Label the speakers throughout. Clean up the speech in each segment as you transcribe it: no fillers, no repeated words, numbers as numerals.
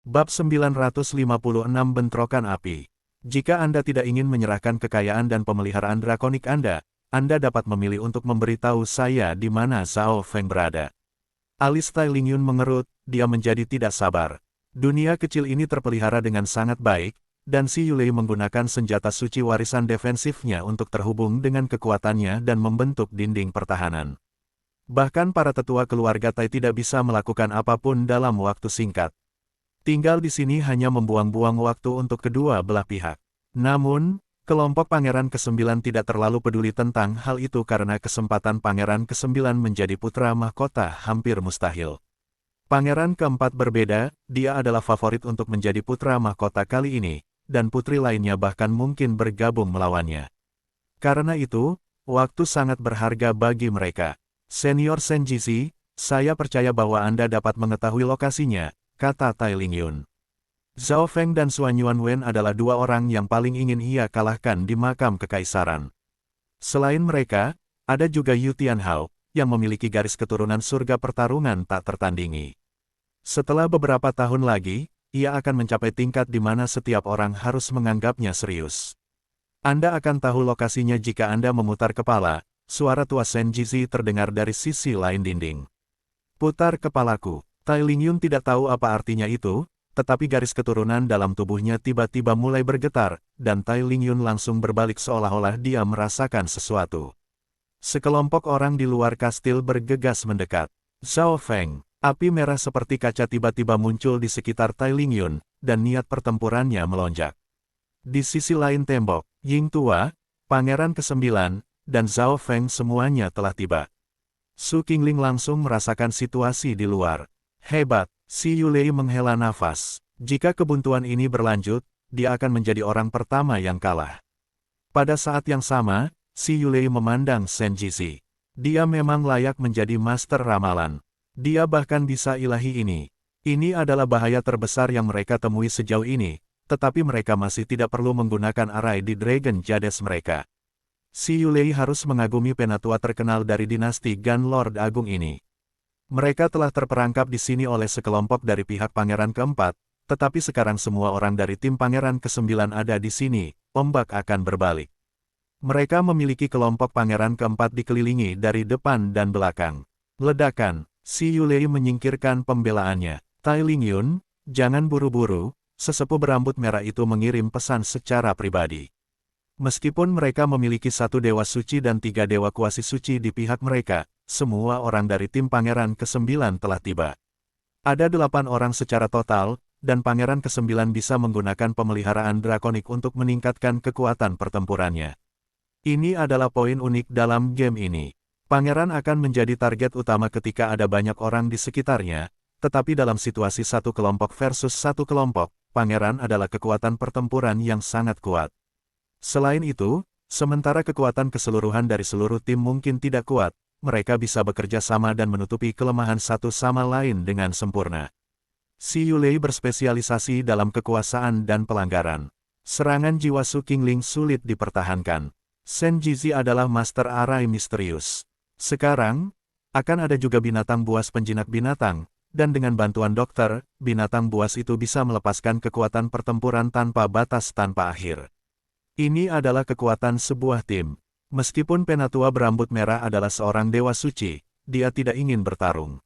Speaker 1: Bab 956 Bentrokan Api. Jika Anda tidak ingin menyerahkan kekayaan dan pemeliharaan drakonik Anda dapat memilih untuk memberitahu saya di mana Zhao Feng berada. Alis Tai Lingyun mengerut, dia menjadi tidak sabar. Dunia kecil ini terpelihara dengan sangat baik, dan Si Yulei menggunakan senjata suci warisan defensifnya untuk terhubung dengan kekuatannya dan membentuk dinding pertahanan. Bahkan para tetua keluarga Tai tidak bisa melakukan apapun dalam waktu singkat. Tinggal di sini hanya membuang-buang waktu untuk kedua belah pihak. Namun, kelompok Pangeran ke-9 tidak terlalu peduli tentang hal itu karena kesempatan Pangeran ke-9 menjadi putra mahkota hampir mustahil. Pangeran ke-4 berbeda, dia adalah favorit untuk menjadi putra mahkota kali ini, dan putri lainnya bahkan mungkin bergabung melawannya. Karena itu, waktu sangat berharga bagi mereka. Senior Senjizi, saya percaya bahwa Anda dapat mengetahui lokasinya, kata Tai Lingyun. Zhao Feng dan Xuan Yuanwen adalah dua orang yang paling ingin ia kalahkan di makam kekaisaran. Selain mereka, ada juga Yu Tianhao, yang memiliki garis keturunan surga pertarungan tak tertandingi. Setelah beberapa tahun lagi, ia akan mencapai tingkat di mana setiap orang harus menganggapnya serius. Anda akan tahu lokasinya jika Anda memutar kepala, suara tua Senjizi terdengar dari sisi lain dinding. Putar kepalaku. Tai Lingyun tidak tahu apa artinya itu, tetapi garis keturunan dalam tubuhnya tiba-tiba mulai bergetar, dan Tai Lingyun langsung berbalik seolah-olah dia merasakan sesuatu. Sekelompok orang di luar kastil bergegas mendekat. Zhao Feng, api merah seperti kaca tiba-tiba muncul di sekitar Tai Lingyun, dan niat pertempurannya melonjak. Di sisi lain tembok, Ying Tua, Pangeran ke-9, dan Zhao Feng semuanya telah tiba. Su Qingling langsung merasakan situasi di luar. Hebat, Si Yulei menghela nafas. Jika kebuntuan ini berlanjut, dia akan menjadi orang pertama yang kalah. Pada saat yang sama, Si Yulei memandang Senjizi. Dia memang layak menjadi master ramalan. Dia bahkan bisa ilahi ini. Ini adalah bahaya terbesar yang mereka temui sejauh ini, tetapi mereka masih tidak perlu menggunakan arai di Dragon Jades mereka. Si Yulei harus mengagumi penatua terkenal dari dinasti Gan Lord Agung ini. Mereka telah terperangkap di sini oleh sekelompok dari pihak Pangeran ke-4, tetapi sekarang semua orang dari tim Pangeran ke-9 ada di sini, ombak akan berbalik. Mereka memiliki kelompok Pangeran ke-4 dikelilingi dari depan dan belakang. Ledakan, Si Yulei menyingkirkan pembelaannya. Tai Lingyun, jangan buru-buru, sesepuh berambut merah itu mengirim pesan secara pribadi. Meskipun mereka memiliki satu dewa suci dan 3 dewa kuasi suci di pihak mereka, semua orang dari tim Pangeran ke-9 telah tiba. Ada 8 orang secara total, dan Pangeran ke-9 bisa menggunakan pemeliharaan drakonik untuk meningkatkan kekuatan pertempurannya. Ini adalah poin unik dalam game ini. Pangeran akan menjadi target utama ketika ada banyak orang di sekitarnya, tetapi dalam situasi satu kelompok versus satu kelompok, Pangeran adalah kekuatan pertempuran yang sangat kuat. Selain itu, sementara kekuatan keseluruhan dari seluruh tim mungkin tidak kuat, mereka bisa bekerja sama dan menutupi kelemahan satu sama lain dengan sempurna. Si Yulei berspesialisasi dalam kekuasaan dan pelanggaran. Serangan jiwa Su Qingling sulit dipertahankan. Senjizi adalah master arai misterius. Sekarang, akan ada juga binatang buas penjinak binatang, dan dengan bantuan dokter, binatang buas itu bisa melepaskan kekuatan pertempuran tanpa batas tanpa akhir. Ini adalah kekuatan sebuah tim. Meskipun penatua berambut merah adalah seorang dewa suci, dia tidak ingin bertarung.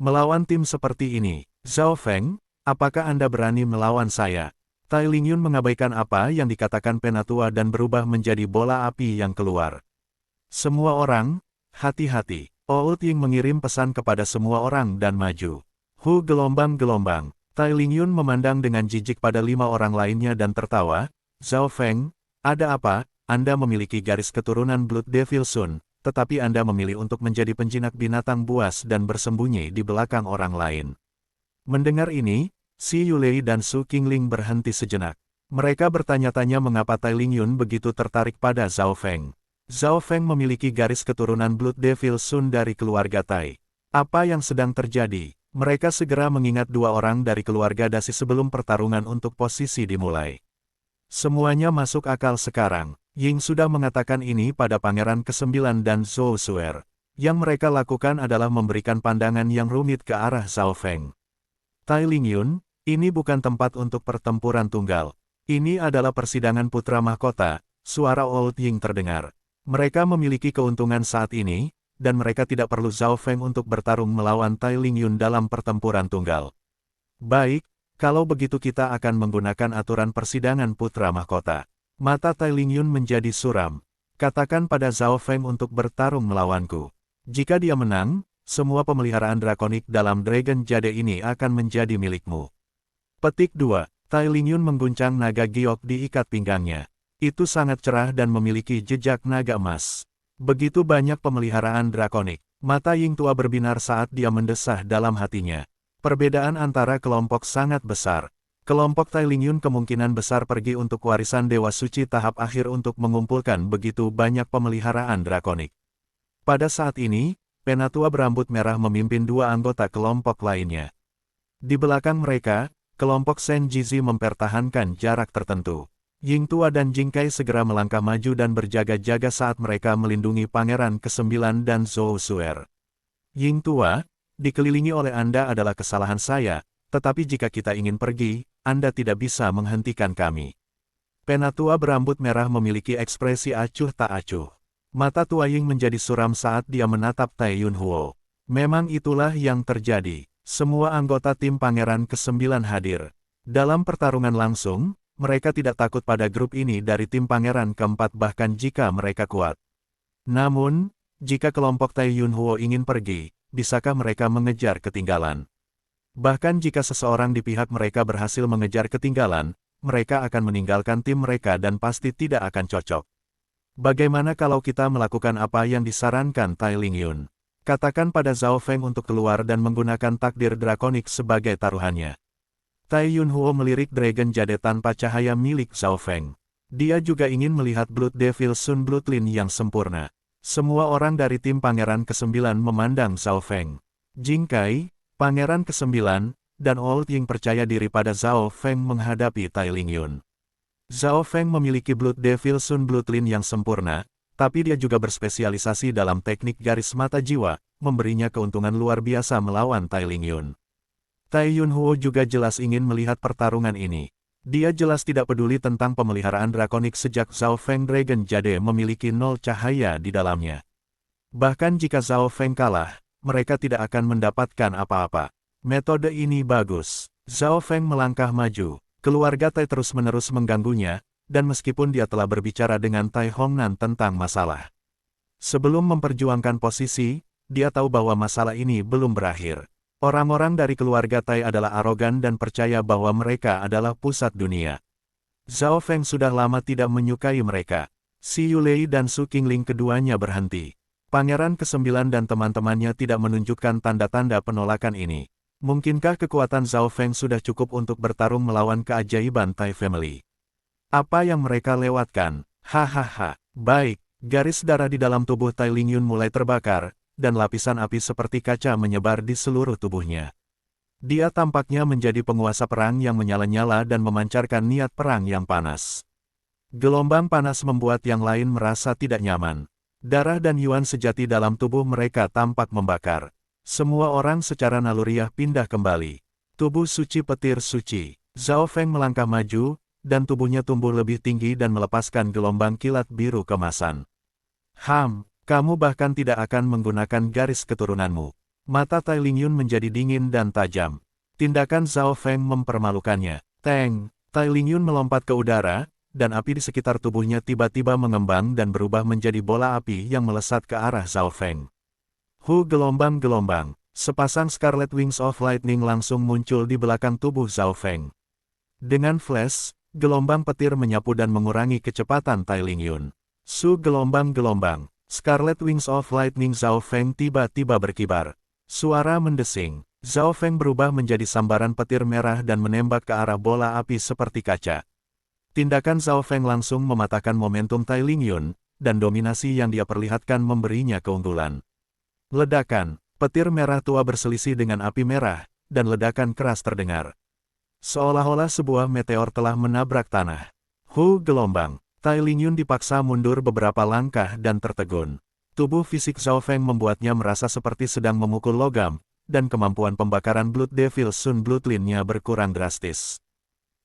Speaker 1: Melawan tim seperti ini, Zhao Feng, apakah Anda berani melawan saya? Tai Lingyun mengabaikan apa yang dikatakan penatua dan berubah menjadi bola api yang keluar. Semua orang, hati-hati. Oud Ying mengirim pesan kepada semua orang dan maju. Hu gelombang-gelombang. Tai Lingyun memandang dengan jijik pada 5 orang lainnya dan tertawa. Zhao Feng, ada apa? Anda memiliki garis keturunan Blood Devil Sun, tetapi Anda memilih untuk menjadi penjinak binatang buas dan bersembunyi di belakang orang lain. Mendengar ini, Si Yulei dan Su Qingling berhenti sejenak. Mereka bertanya-tanya mengapa Tai Lingyun begitu tertarik pada Zhao Feng. Zhao Feng memiliki garis keturunan Blood Devil Sun dari keluarga Tai. Apa yang sedang terjadi? Mereka segera mengingat 2 orang dari keluarga Dasi sebelum pertarungan untuk posisi dimulai. Semuanya masuk akal sekarang. Ying sudah mengatakan ini pada Pangeran ke-9 dan Zhou Suer. Yang mereka lakukan adalah memberikan pandangan yang rumit ke arah Zhao Feng. Tai Lingyun, Ini bukan tempat untuk pertempuran tunggal. Ini adalah persidangan putra mahkota, suara Old Ying terdengar. Mereka memiliki keuntungan saat ini, dan mereka tidak perlu Zhao Feng untuk bertarung melawan Tai Lingyun dalam pertempuran tunggal. Baik, kalau begitu kita akan menggunakan aturan persidangan putra mahkota. Mata Tai Lingyun menjadi suram. Katakan pada Zhao Feng untuk bertarung melawanku. Jika dia menang, semua pemeliharaan drakonik dalam Dragon Jade ini akan menjadi milikmu. Petik 2. Tai Lingyun mengguncang naga giok di ikat pinggangnya. Itu sangat cerah dan memiliki jejak naga emas. Begitu banyak pemeliharaan drakonik. Mata Ying tua berbinar saat dia mendesah dalam hatinya. Perbedaan antara kelompok sangat besar. Kelompok Tai Lingyun kemungkinan besar pergi untuk warisan Dewa Suci tahap akhir untuk mengumpulkan begitu banyak pemeliharaan drakonik. Pada saat ini, Penatua berambut merah memimpin dua anggota kelompok lainnya. Di belakang mereka, kelompok Shen Jizi mempertahankan jarak tertentu. Ying Tua dan Jing Kai segera melangkah maju dan berjaga-jaga saat mereka melindungi Pangeran ke-9 dan Zhou Suer. Ying Tua, dikelilingi oleh Anda adalah kesalahan saya, tetapi jika kita ingin pergi, Anda tidak bisa menghentikan kami. Penatua berambut merah memiliki ekspresi acuh tak acuh. Mata Tua Ying menjadi suram saat dia menatap Tai Yunhuo. Memang itulah yang terjadi. Semua anggota tim Pangeran ke-9 hadir. Dalam pertarungan langsung, mereka tidak takut pada grup ini dari tim Pangeran ke-4 bahkan jika mereka kuat. Namun, jika kelompok Tai Yunhuo ingin pergi, bisakah mereka mengejar ketinggalan? Bahkan jika seseorang di pihak mereka berhasil mengejar ketinggalan, mereka akan meninggalkan tim mereka dan pasti tidak akan cocok. Bagaimana kalau kita melakukan apa yang disarankan Tai Lingyun? Katakan pada Zhao Feng untuk keluar dan menggunakan takdir drakonik sebagai taruhannya. Tai Yunhuo melirik Dragon Jade tanpa cahaya milik Zhao Feng. Dia juga ingin melihat Blood Devil Sun Bloodline yang sempurna. Semua orang dari tim Pangeran ke-9 memandang Zhao Feng. Jing Kai, Pangeran ke-9, dan Old Ying percaya diri pada Zhao Feng menghadapi Tai Lingyun. Zhao Feng memiliki Blood Devil Sun Bloodline yang sempurna, tapi dia juga berspesialisasi dalam teknik garis mata jiwa, memberinya keuntungan luar biasa melawan Tai Lingyun. Tai Yunhuo juga jelas ingin melihat pertarungan ini. Dia jelas tidak peduli tentang pemeliharaan drakonik sejak Zhao Feng Dragon Jade memiliki 0 cahaya di dalamnya. Bahkan jika Zhao Feng kalah, mereka tidak akan mendapatkan apa-apa. Metode ini bagus. Zhao Feng melangkah maju. Keluarga Tai terus-menerus mengganggunya, dan meskipun dia telah berbicara dengan Tai Hongnan tentang masalah. Sebelum memperjuangkan posisi, dia tahu bahwa masalah ini belum berakhir. Orang-orang dari keluarga Tai adalah arogan dan percaya bahwa mereka adalah pusat dunia. Zhao Feng sudah lama tidak menyukai mereka. Si Yulei dan Su Qingling keduanya berhenti. Pangeran ke-9 dan teman-temannya tidak menunjukkan tanda-tanda penolakan ini. Mungkinkah kekuatan Zhao Feng sudah cukup untuk bertarung melawan keajaiban Tai Family? Apa yang mereka lewatkan? Hahaha. Baik, garis darah di dalam tubuh Tai Lingyun mulai terbakar, dan lapisan api seperti kaca menyebar di seluruh tubuhnya. Dia tampaknya menjadi penguasa perang yang menyala-nyala dan memancarkan niat perang yang panas. Gelombang panas membuat yang lain merasa tidak nyaman. Darah dan yuan sejati dalam tubuh mereka tampak membakar. Semua orang secara naluriah pindah kembali. Tubuh suci petir suci. Zhao Feng melangkah maju, dan tubuhnya tumbuh lebih tinggi dan melepaskan gelombang kilat biru kemasan. Kamu bahkan tidak akan menggunakan garis keturunanmu. Mata Tai Lingyun menjadi dingin dan tajam. Tindakan Zhao Feng mempermalukannya. Teng! Tai Lingyun melompat ke udara, dan api di sekitar tubuhnya tiba-tiba mengembang dan berubah menjadi bola api yang melesat ke arah Zhao Feng. Gelombang-gelombang. Sepasang Scarlet Wings of Lightning langsung muncul di belakang tubuh Zhao Feng. Dengan flash, gelombang petir menyapu dan mengurangi kecepatan Tai Lingyun. Gelombang-gelombang. Scarlet Wings of Lightning Zhao Feng tiba-tiba berkibar. Suara mendesing. Zhao Feng berubah menjadi sambaran petir merah dan menembak ke arah bola api seperti kaca. Tindakan Zhao Feng langsung mematahkan momentum Tai Lingyun, dan dominasi yang dia perlihatkan memberinya keunggulan. Ledakan, petir merah tua berselisih dengan api merah, dan ledakan keras terdengar. Seolah-olah sebuah meteor telah menabrak tanah. Gelombang. Tai Lingyun dipaksa mundur beberapa langkah dan tertegun. Tubuh fisik Zhao Feng membuatnya merasa seperti sedang memukul logam, dan kemampuan pembakaran Blood Devil Sun Bloodline-nya berkurang drastis.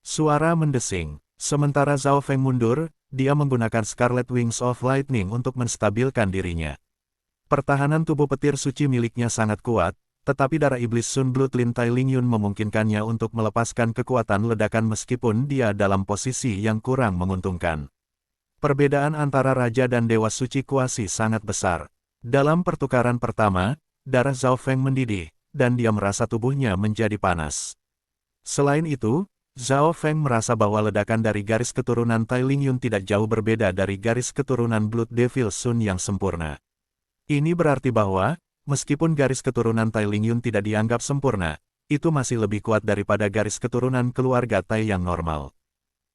Speaker 1: Suara mendesing. Sementara Zhao Feng mundur, dia menggunakan Scarlet Wings of Lightning untuk menstabilkan dirinya. Pertahanan tubuh petir suci miliknya sangat kuat, tetapi darah iblis Sun Bloodline Tai Lingyun memungkinkannya untuk melepaskan kekuatan ledakan meskipun dia dalam posisi yang kurang menguntungkan. Perbedaan antara Raja dan Dewa Suci Kuasi sangat besar. Dalam pertukaran pertama, darah Zhao Feng mendidih, dan dia merasa tubuhnya menjadi panas. Selain itu, Zhao Feng merasa bahwa ledakan dari garis keturunan Tai Lingyun tidak jauh berbeda dari garis keturunan Blood Devil Sun yang sempurna. Ini berarti bahwa, meskipun garis keturunan Tai Lingyun tidak dianggap sempurna, itu masih lebih kuat daripada garis keturunan keluarga Tai yang normal.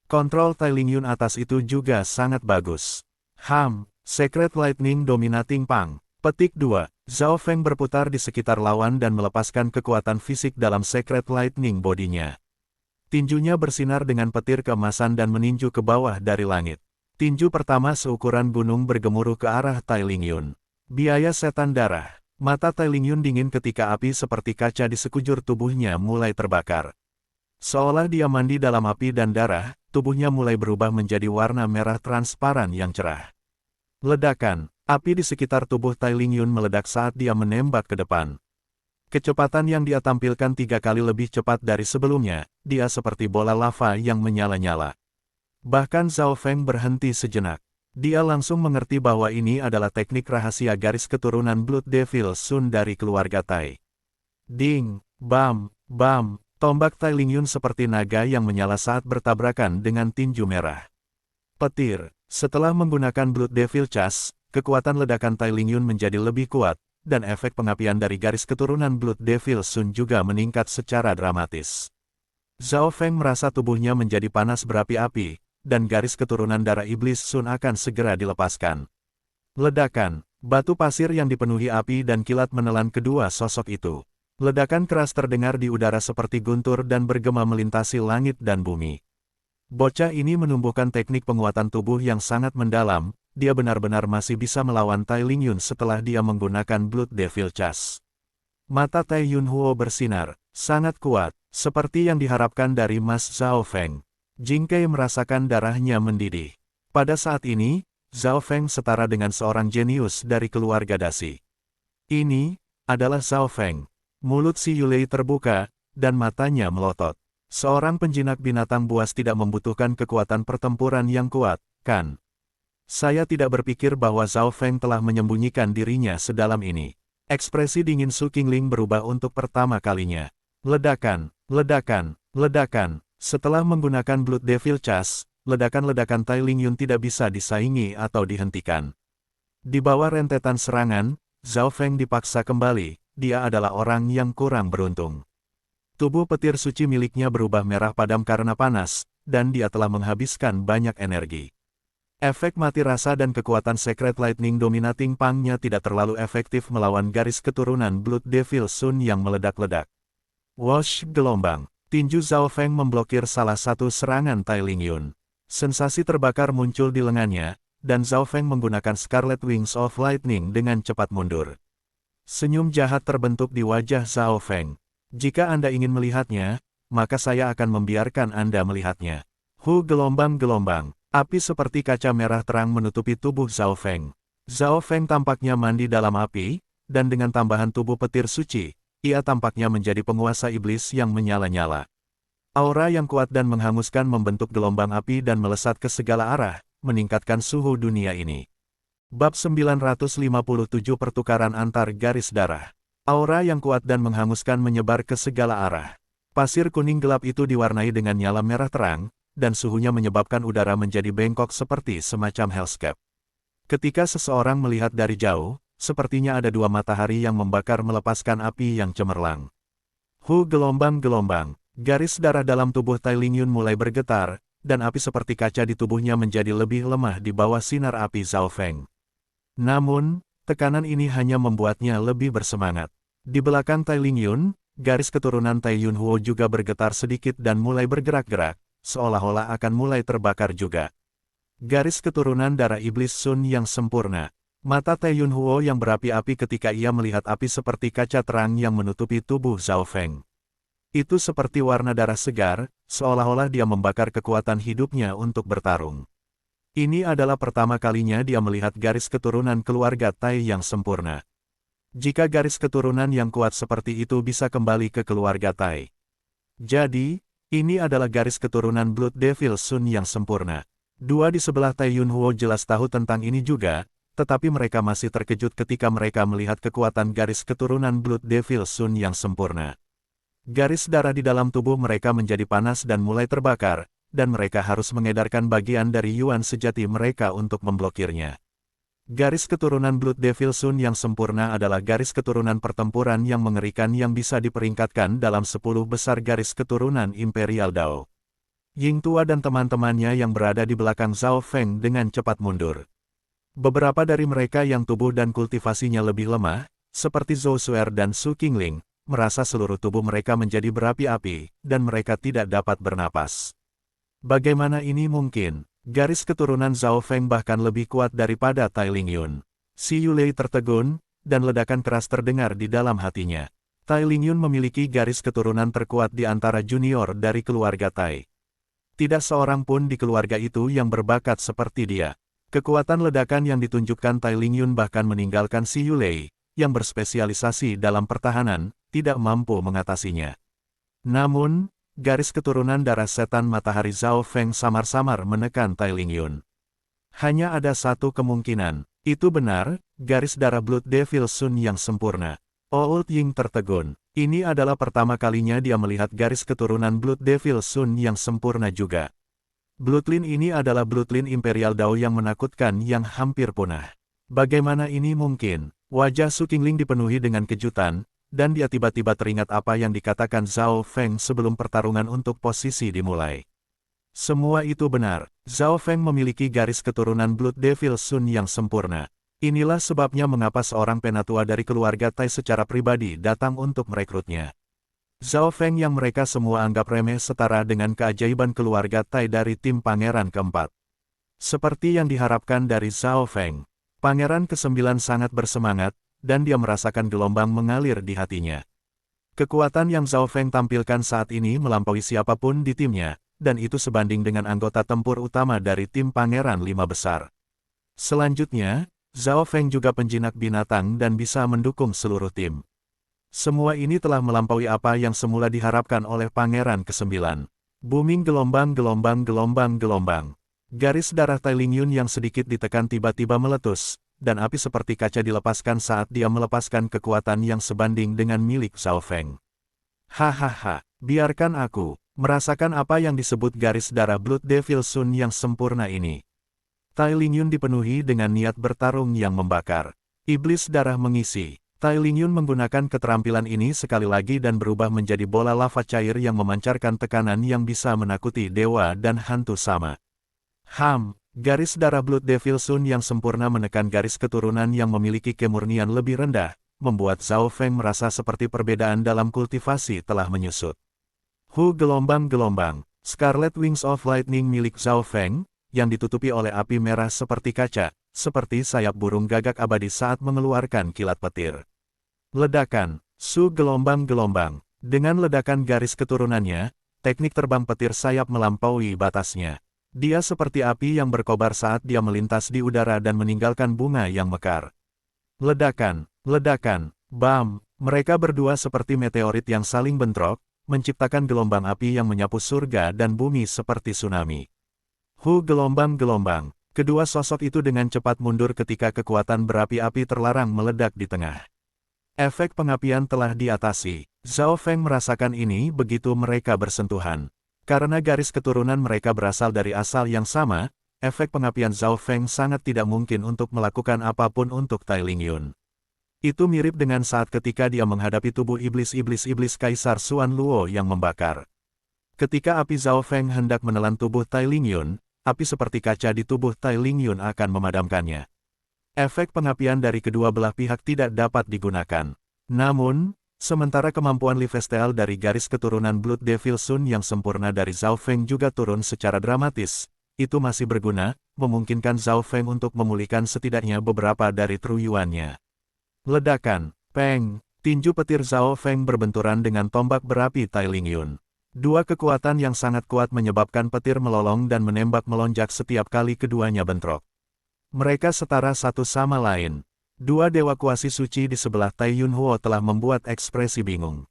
Speaker 1: Kontrol Tai Lingyun atas itu juga sangat bagus. Secret Lightning Dominating Pang. Petik 2. Zhao Feng berputar di sekitar lawan dan melepaskan kekuatan fisik dalam Secret Lightning bodinya. Tinjunya bersinar dengan petir keemasan dan meninju ke bawah dari langit. Tinju pertama seukuran gunung bergemuruh ke arah Tai Lingyun. Biaya setan darah. Mata Tai Lingyun dingin ketika api seperti kaca di sekujur tubuhnya mulai terbakar. Seolah dia mandi dalam api dan darah, tubuhnya mulai berubah menjadi warna merah transparan yang cerah. Ledakan. Api di sekitar tubuh Tai Lingyun meledak saat dia menembak ke depan. Kecepatan yang dia tampilkan 3 kali lebih cepat dari sebelumnya, dia seperti bola lava yang menyala-nyala. Bahkan Zhao Feng berhenti sejenak. Dia langsung mengerti bahwa ini adalah teknik rahasia garis keturunan Blood Devil Sun dari keluarga Tai. Ding, bam, bam, tombak Tai Lingyun seperti naga yang menyala saat bertabrakan dengan tinju merah. Petir. Setelah menggunakan Blood Devil Chas, kekuatan ledakan Tai Lingyun menjadi lebih kuat, dan efek pengapian dari garis keturunan Blood Devil Sun juga meningkat secara dramatis. Zhao Feng merasa tubuhnya menjadi panas berapi-api, dan garis keturunan darah iblis Sun akan segera dilepaskan. Ledakan. Batu pasir yang dipenuhi api dan kilat menelan kedua sosok itu. Ledakan keras terdengar di udara seperti guntur dan bergema melintasi langit dan bumi. Bocah ini menumbuhkan teknik penguatan tubuh yang sangat mendalam, dia benar-benar masih bisa melawan Tai Lingyun setelah dia menggunakan Blood Devil Chas. Mata Tai Yunhuo bersinar, sangat kuat, seperti yang diharapkan dari Mas Zhao Feng. Jing Kei merasakan darahnya mendidih. Pada saat ini, Zhao Feng setara dengan seorang jenius dari keluarga dasi. Ini adalah Zhao Feng. Mulut si Yulei terbuka, dan matanya melotot. Seorang penjinak binatang buas tidak membutuhkan kekuatan pertempuran yang kuat, kan? Saya tidak berpikir bahwa Zhao Feng telah menyembunyikan dirinya sedalam ini. Ekspresi dingin Su Qingling berubah untuk pertama kalinya. Ledakan, ledakan, ledakan. Setelah menggunakan Blood Devil Chas, ledakan-ledakan Tai Lingyun tidak bisa disaingi atau dihentikan. Di bawah rentetan serangan, Zhao Feng dipaksa kembali, dia adalah orang yang kurang beruntung. Tubuh petir suci miliknya berubah merah padam karena panas, dan dia telah menghabiskan banyak energi. Efek mati rasa dan kekuatan Secret Lightning Dominating Pang-nya tidak terlalu efektif melawan garis keturunan Blood Devil Sun yang meledak-ledak. Whoosh gelombang. Tinju Zhao Feng memblokir salah satu serangan Tai Lingyun. Sensasi terbakar muncul di lengannya, dan Zhao Feng menggunakan Scarlet Wings of Lightning dengan cepat mundur. Senyum jahat terbentuk di wajah Zhao Feng. Jika Anda ingin melihatnya, maka saya akan membiarkan Anda melihatnya. Gelombang-gelombang. Api seperti kaca merah terang menutupi tubuh Zhao Feng. Zhao Feng tampaknya mandi dalam api, dan dengan tambahan tubuh petir suci, ia tampaknya menjadi penguasa iblis yang menyala-nyala. Aura yang kuat dan menghanguskan membentuk gelombang api dan melesat ke segala arah, meningkatkan suhu dunia ini. Bab 957 Pertukaran Antar Garis Darah. Aura yang kuat dan menghanguskan menyebar ke segala arah. Pasir kuning gelap itu diwarnai dengan nyala merah terang, dan suhunya menyebabkan udara menjadi bengkok seperti semacam hellscape. Ketika seseorang melihat dari jauh, sepertinya ada dua matahari yang membakar melepaskan api yang cemerlang. Gelombang-gelombang. Garis darah dalam tubuh Tai Lingyun mulai bergetar, dan api seperti kaca di tubuhnya menjadi lebih lemah di bawah sinar api Zhao Feng. Namun, tekanan ini hanya membuatnya lebih bersemangat. Di belakang Tai Lingyun, garis keturunan Tai Yunhuo juga bergetar sedikit dan mulai bergerak-gerak, seolah-olah akan mulai terbakar juga. Garis keturunan darah iblis Sun yang sempurna. Mata Tai Yunhuo yang berapi-api ketika ia melihat api seperti kaca terang yang menutupi tubuh Zhao Feng. Itu seperti warna darah segar, seolah-olah dia membakar kekuatan hidupnya untuk bertarung. Ini adalah pertama kalinya dia melihat garis keturunan keluarga Tai yang sempurna. Jika garis keturunan yang kuat seperti itu bisa kembali ke keluarga Tai. Jadi, ini adalah garis keturunan Blood Devil Sun yang sempurna. Dua di sebelah Tai Yunhuo jelas tahu tentang ini juga, tetapi mereka masih terkejut ketika mereka melihat kekuatan garis keturunan Blood Devil Sun yang sempurna. Garis darah di dalam tubuh mereka menjadi panas dan mulai terbakar, dan mereka harus mengedarkan bagian dari Yuan sejati mereka untuk memblokirnya. Garis keturunan Blood Devil Sun yang sempurna adalah garis keturunan pertempuran yang mengerikan yang bisa diperingkatkan dalam 10 besar garis keturunan Imperial Dao. Ying Tua dan teman-temannya yang berada di belakang Zhao Feng dengan cepat mundur. Beberapa dari mereka yang tubuh dan kultivasinya lebih lemah, seperti Zhou Suer dan Su Qingling, merasa seluruh tubuh mereka menjadi berapi-api, dan mereka tidak dapat bernapas. Bagaimana ini mungkin? Garis keturunan Zhao Feng bahkan lebih kuat daripada Tai Lingyun. Si Yulei tertegun, dan ledakan keras terdengar di dalam hatinya. Tai Lingyun memiliki garis keturunan terkuat di antara junior dari keluarga Tai. Tidak seorang pun di keluarga itu yang berbakat seperti dia. Kekuatan ledakan yang ditunjukkan Tai Lingyun bahkan meninggalkan si Yulei, yang berspesialisasi dalam pertahanan, tidak mampu mengatasinya. Namun, garis keturunan darah setan matahari Zhao Feng samar-samar menekan Tai Lingyun. Hanya ada satu kemungkinan, itu benar, garis darah Blood Devil Sun yang sempurna. Old Ying tertegun, ini adalah pertama kalinya dia melihat garis keturunan Blood Devil Sun yang sempurna juga. Bloodline ini adalah Bloodline Imperial Dao yang menakutkan yang hampir punah. Bagaimana ini mungkin? Wajah Su Qingling dipenuhi dengan kejutan, dan dia tiba-tiba teringat apa yang dikatakan Zhao Feng sebelum pertarungan untuk posisi dimulai. Semua itu benar, Zhao Feng memiliki garis keturunan Blood Devil Sun yang sempurna. Inilah sebabnya mengapa seorang penatua dari keluarga Tai secara pribadi datang untuk merekrutnya. Zhao Feng yang mereka semua anggap remeh setara dengan keajaiban keluarga Tai dari tim Pangeran keempat. Seperti yang diharapkan dari Zhao Feng, Pangeran ke-9 sangat bersemangat, dan dia merasakan gelombang mengalir di hatinya. Kekuatan yang Zhao Feng tampilkan saat ini melampaui siapapun di timnya, dan itu sebanding dengan anggota tempur utama dari tim Pangeran 5 besar. Selanjutnya, Zhao Feng juga penjinak binatang dan bisa mendukung seluruh tim. Semua ini telah melampaui apa yang semula diharapkan oleh Pangeran ke-9. Booming gelombang. Garis darah Tai Lingyun yang sedikit ditekan tiba-tiba meletus, dan api seperti kaca dilepaskan saat dia melepaskan kekuatan yang sebanding dengan milik Zhao Feng. Hahaha, biarkan aku merasakan apa yang disebut garis darah Blood Devil Sun yang sempurna ini. Tai Lingyun dipenuhi dengan niat bertarung yang membakar. Iblis darah mengisi. Tai Lingyun menggunakan keterampilan ini sekali lagi dan berubah menjadi bola lava cair yang memancarkan tekanan yang bisa menakuti dewa dan hantu sama. Garis darah Blood Devil Sun yang sempurna menekan garis keturunan yang memiliki kemurnian lebih rendah, membuat Zhao Feng merasa seperti perbedaan dalam kultivasi telah menyusut. Gelombang. Scarlet Wings of Lightning milik Zhao Feng, yang ditutupi oleh api merah seperti kaca, seperti sayap burung gagak abadi saat mengeluarkan kilat petir. Ledakan, gelombang. Dengan ledakan garis keturunannya, teknik terbang petir sayap melampaui batasnya. Dia seperti api yang berkobar saat dia melintas di udara dan meninggalkan bunga yang mekar. Ledakan, bam, mereka berdua seperti meteorit yang saling bentrok, menciptakan gelombang api yang menyapu surga dan bumi seperti tsunami. Gelombang. Kedua sosok itu dengan cepat mundur ketika kekuatan berapi-api terlarang meledak di tengah. Efek pengapian telah diatasi. Zhao Feng merasakan ini begitu mereka bersentuhan. Karena garis keturunan mereka berasal dari asal yang sama, efek pengapian Zhao Feng sangat tidak mungkin untuk melakukan apapun untuk Tai Lingyun. Itu mirip dengan saat ketika dia menghadapi tubuh iblis Kaisar Xuan Luo yang membakar. Ketika api Zhao Feng hendak menelan tubuh Tai Lingyun, api seperti kaca di tubuh Tai Lingyun akan memadamkannya. Efek pengapian dari kedua belah pihak tidak dapat digunakan. Namun, sementara kemampuan lifesteal dari garis keturunan Blood Devil Sun yang sempurna dari Zhao Feng juga turun secara dramatis, itu masih berguna, memungkinkan Zhao Feng untuk memulihkan setidaknya beberapa dari truyuannya. Ledakan, peng, tinju petir Zhao Feng berbenturan dengan tombak berapi Tai Lingyun. Dua kekuatan yang sangat kuat menyebabkan petir melolong dan menembak melonjak setiap kali keduanya bentrok. Mereka setara satu sama lain. Dua dewa kuasi suci di sebelah Tai Yunhuo telah membuat ekspresi bingung.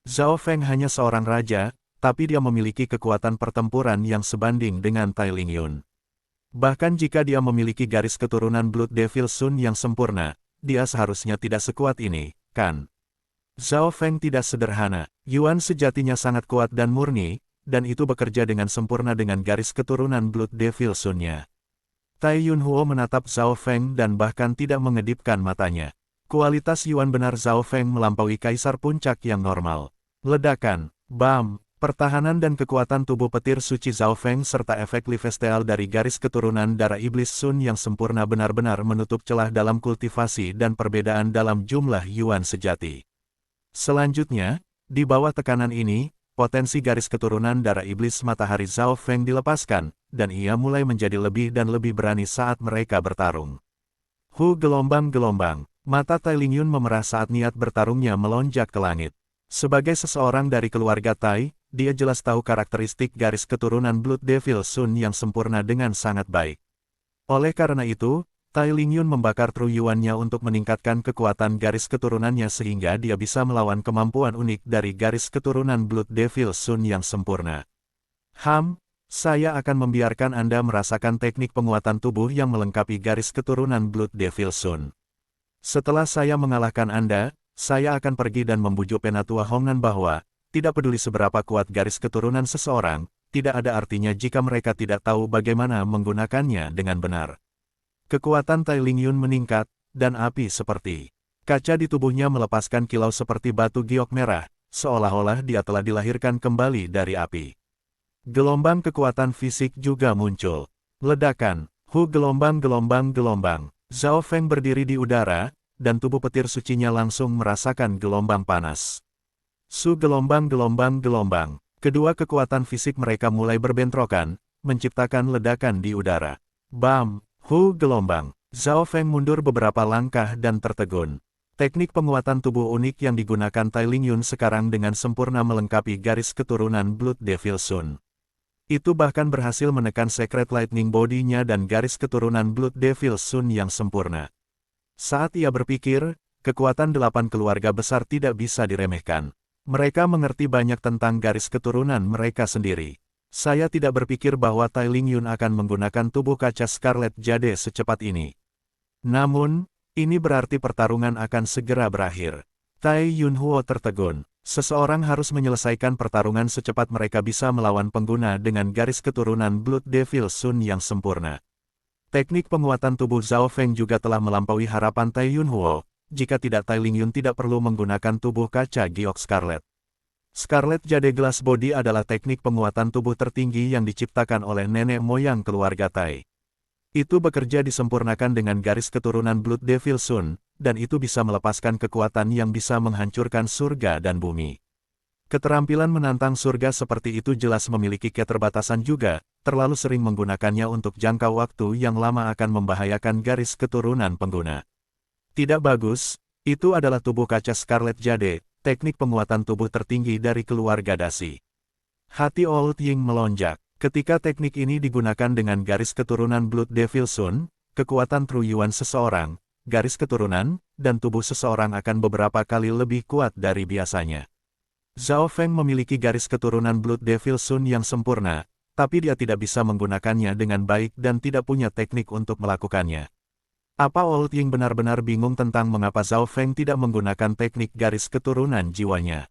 Speaker 1: Zhao Feng hanya seorang raja, tapi dia memiliki kekuatan pertempuran yang sebanding dengan Tai Lingyun. Bahkan jika dia memiliki garis keturunan Blood Devil Sun yang sempurna, dia seharusnya tidak sekuat ini, kan? Zhao Feng tidak sederhana. Yuan sejatinya sangat kuat dan murni, dan itu bekerja dengan sempurna dengan garis keturunan Blood Devil Sun-nya. Tai Yunhuo menatap Zhao Feng dan bahkan tidak mengedipkan matanya. Kualitas Yuan benar Zhao Feng melampaui kaisar puncak yang normal. Ledakan, bam, pertahanan dan kekuatan tubuh petir suci Zhao Feng serta efek Lifesteal dari garis keturunan darah iblis Sun yang sempurna benar-benar menutup celah dalam kultivasi dan perbedaan dalam jumlah Yuan sejati. Selanjutnya, di bawah tekanan ini, potensi garis keturunan darah iblis matahari Zhao Feng dilepaskan, dan ia mulai menjadi lebih dan lebih berani saat mereka bertarung. Gelombang-gelombang, mata Tai Lingyun memerah saat niat bertarungnya melonjak ke langit. Sebagai seseorang dari keluarga Tai, dia jelas tahu karakteristik garis keturunan Blood Devil Sun yang sempurna dengan sangat baik. Oleh karena itu, Tai Lingyun membakar truyuannya untuk meningkatkan kekuatan garis keturunannya sehingga dia bisa melawan kemampuan unik dari garis keturunan Blood Devil Sun yang sempurna. Saya akan membiarkan Anda merasakan teknik penguatan tubuh yang melengkapi garis keturunan Blood Devil Sun. Setelah saya mengalahkan Anda, saya akan pergi dan membujuk Penatua Hongnan bahwa, tidak peduli seberapa kuat garis keturunan seseorang, tidak ada artinya jika mereka tidak tahu bagaimana menggunakannya dengan benar. Kekuatan Tai Lingyun meningkat, dan api seperti kaca di tubuhnya melepaskan kilau seperti batu giok merah, seolah-olah dia telah dilahirkan kembali dari api. Gelombang kekuatan fisik juga muncul. Ledakan, gelombang-gelombang-gelombang. Zhao Feng berdiri di udara, dan tubuh petir sucinya langsung merasakan gelombang panas. Gelombang-gelombang-gelombang. Kedua kekuatan fisik mereka mulai berbentrokan, menciptakan ledakan di udara. Bam! Gelombang. Zhao Feng mundur beberapa langkah dan tertegun. Teknik penguatan tubuh unik yang digunakan Tai Lingyun sekarang dengan sempurna melengkapi garis keturunan Blood Devil Sun. Itu bahkan berhasil menekan Secret Lightning Body-nya dan garis keturunan Blood Devil Sun yang sempurna. Saat ia berpikir, kekuatan 8 keluarga besar tidak bisa diremehkan. Mereka mengerti banyak tentang garis keturunan mereka sendiri. Saya tidak berpikir bahwa Tai Lingyun akan menggunakan tubuh kaca Scarlet Jade secepat ini. Namun, ini berarti pertarungan akan segera berakhir. Tai Yunhuo tertegun. Seseorang harus menyelesaikan pertarungan secepat mereka bisa melawan pengguna dengan garis keturunan Blood Devil Sun yang sempurna. Teknik penguatan tubuh Zhao Feng juga telah melampaui harapan Tai Yunhuo, jika tidak Tai Lingyun tidak perlu menggunakan tubuh kaca giok Scarlet. Scarlet Jade Glass Body adalah teknik penguatan tubuh tertinggi yang diciptakan oleh nenek moyang keluarga Tai. Itu bekerja disempurnakan dengan garis keturunan Blood Devil Sun, dan itu bisa melepaskan kekuatan yang bisa menghancurkan surga dan bumi. Keterampilan menantang surga seperti itu jelas memiliki keterbatasan juga, terlalu sering menggunakannya untuk jangka waktu yang lama akan membahayakan garis keturunan pengguna. Tidak bagus, itu adalah tubuh kaca Scarlet Jade, teknik penguatan tubuh tertinggi dari keluarga dasi. Hati Old Ying melonjak. Ketika teknik ini digunakan dengan garis keturunan Blood Devil Sun, kekuatan truyuan seseorang, garis keturunan, dan tubuh seseorang akan beberapa kali lebih kuat dari biasanya. Zhao Feng memiliki garis keturunan Blood Devil Sun yang sempurna, tapi dia tidak bisa menggunakannya dengan baik dan tidak punya teknik untuk melakukannya. Apa Old Ying benar-benar bingung tentang mengapa Zhao Feng tidak menggunakan teknik garis keturunan jiwanya?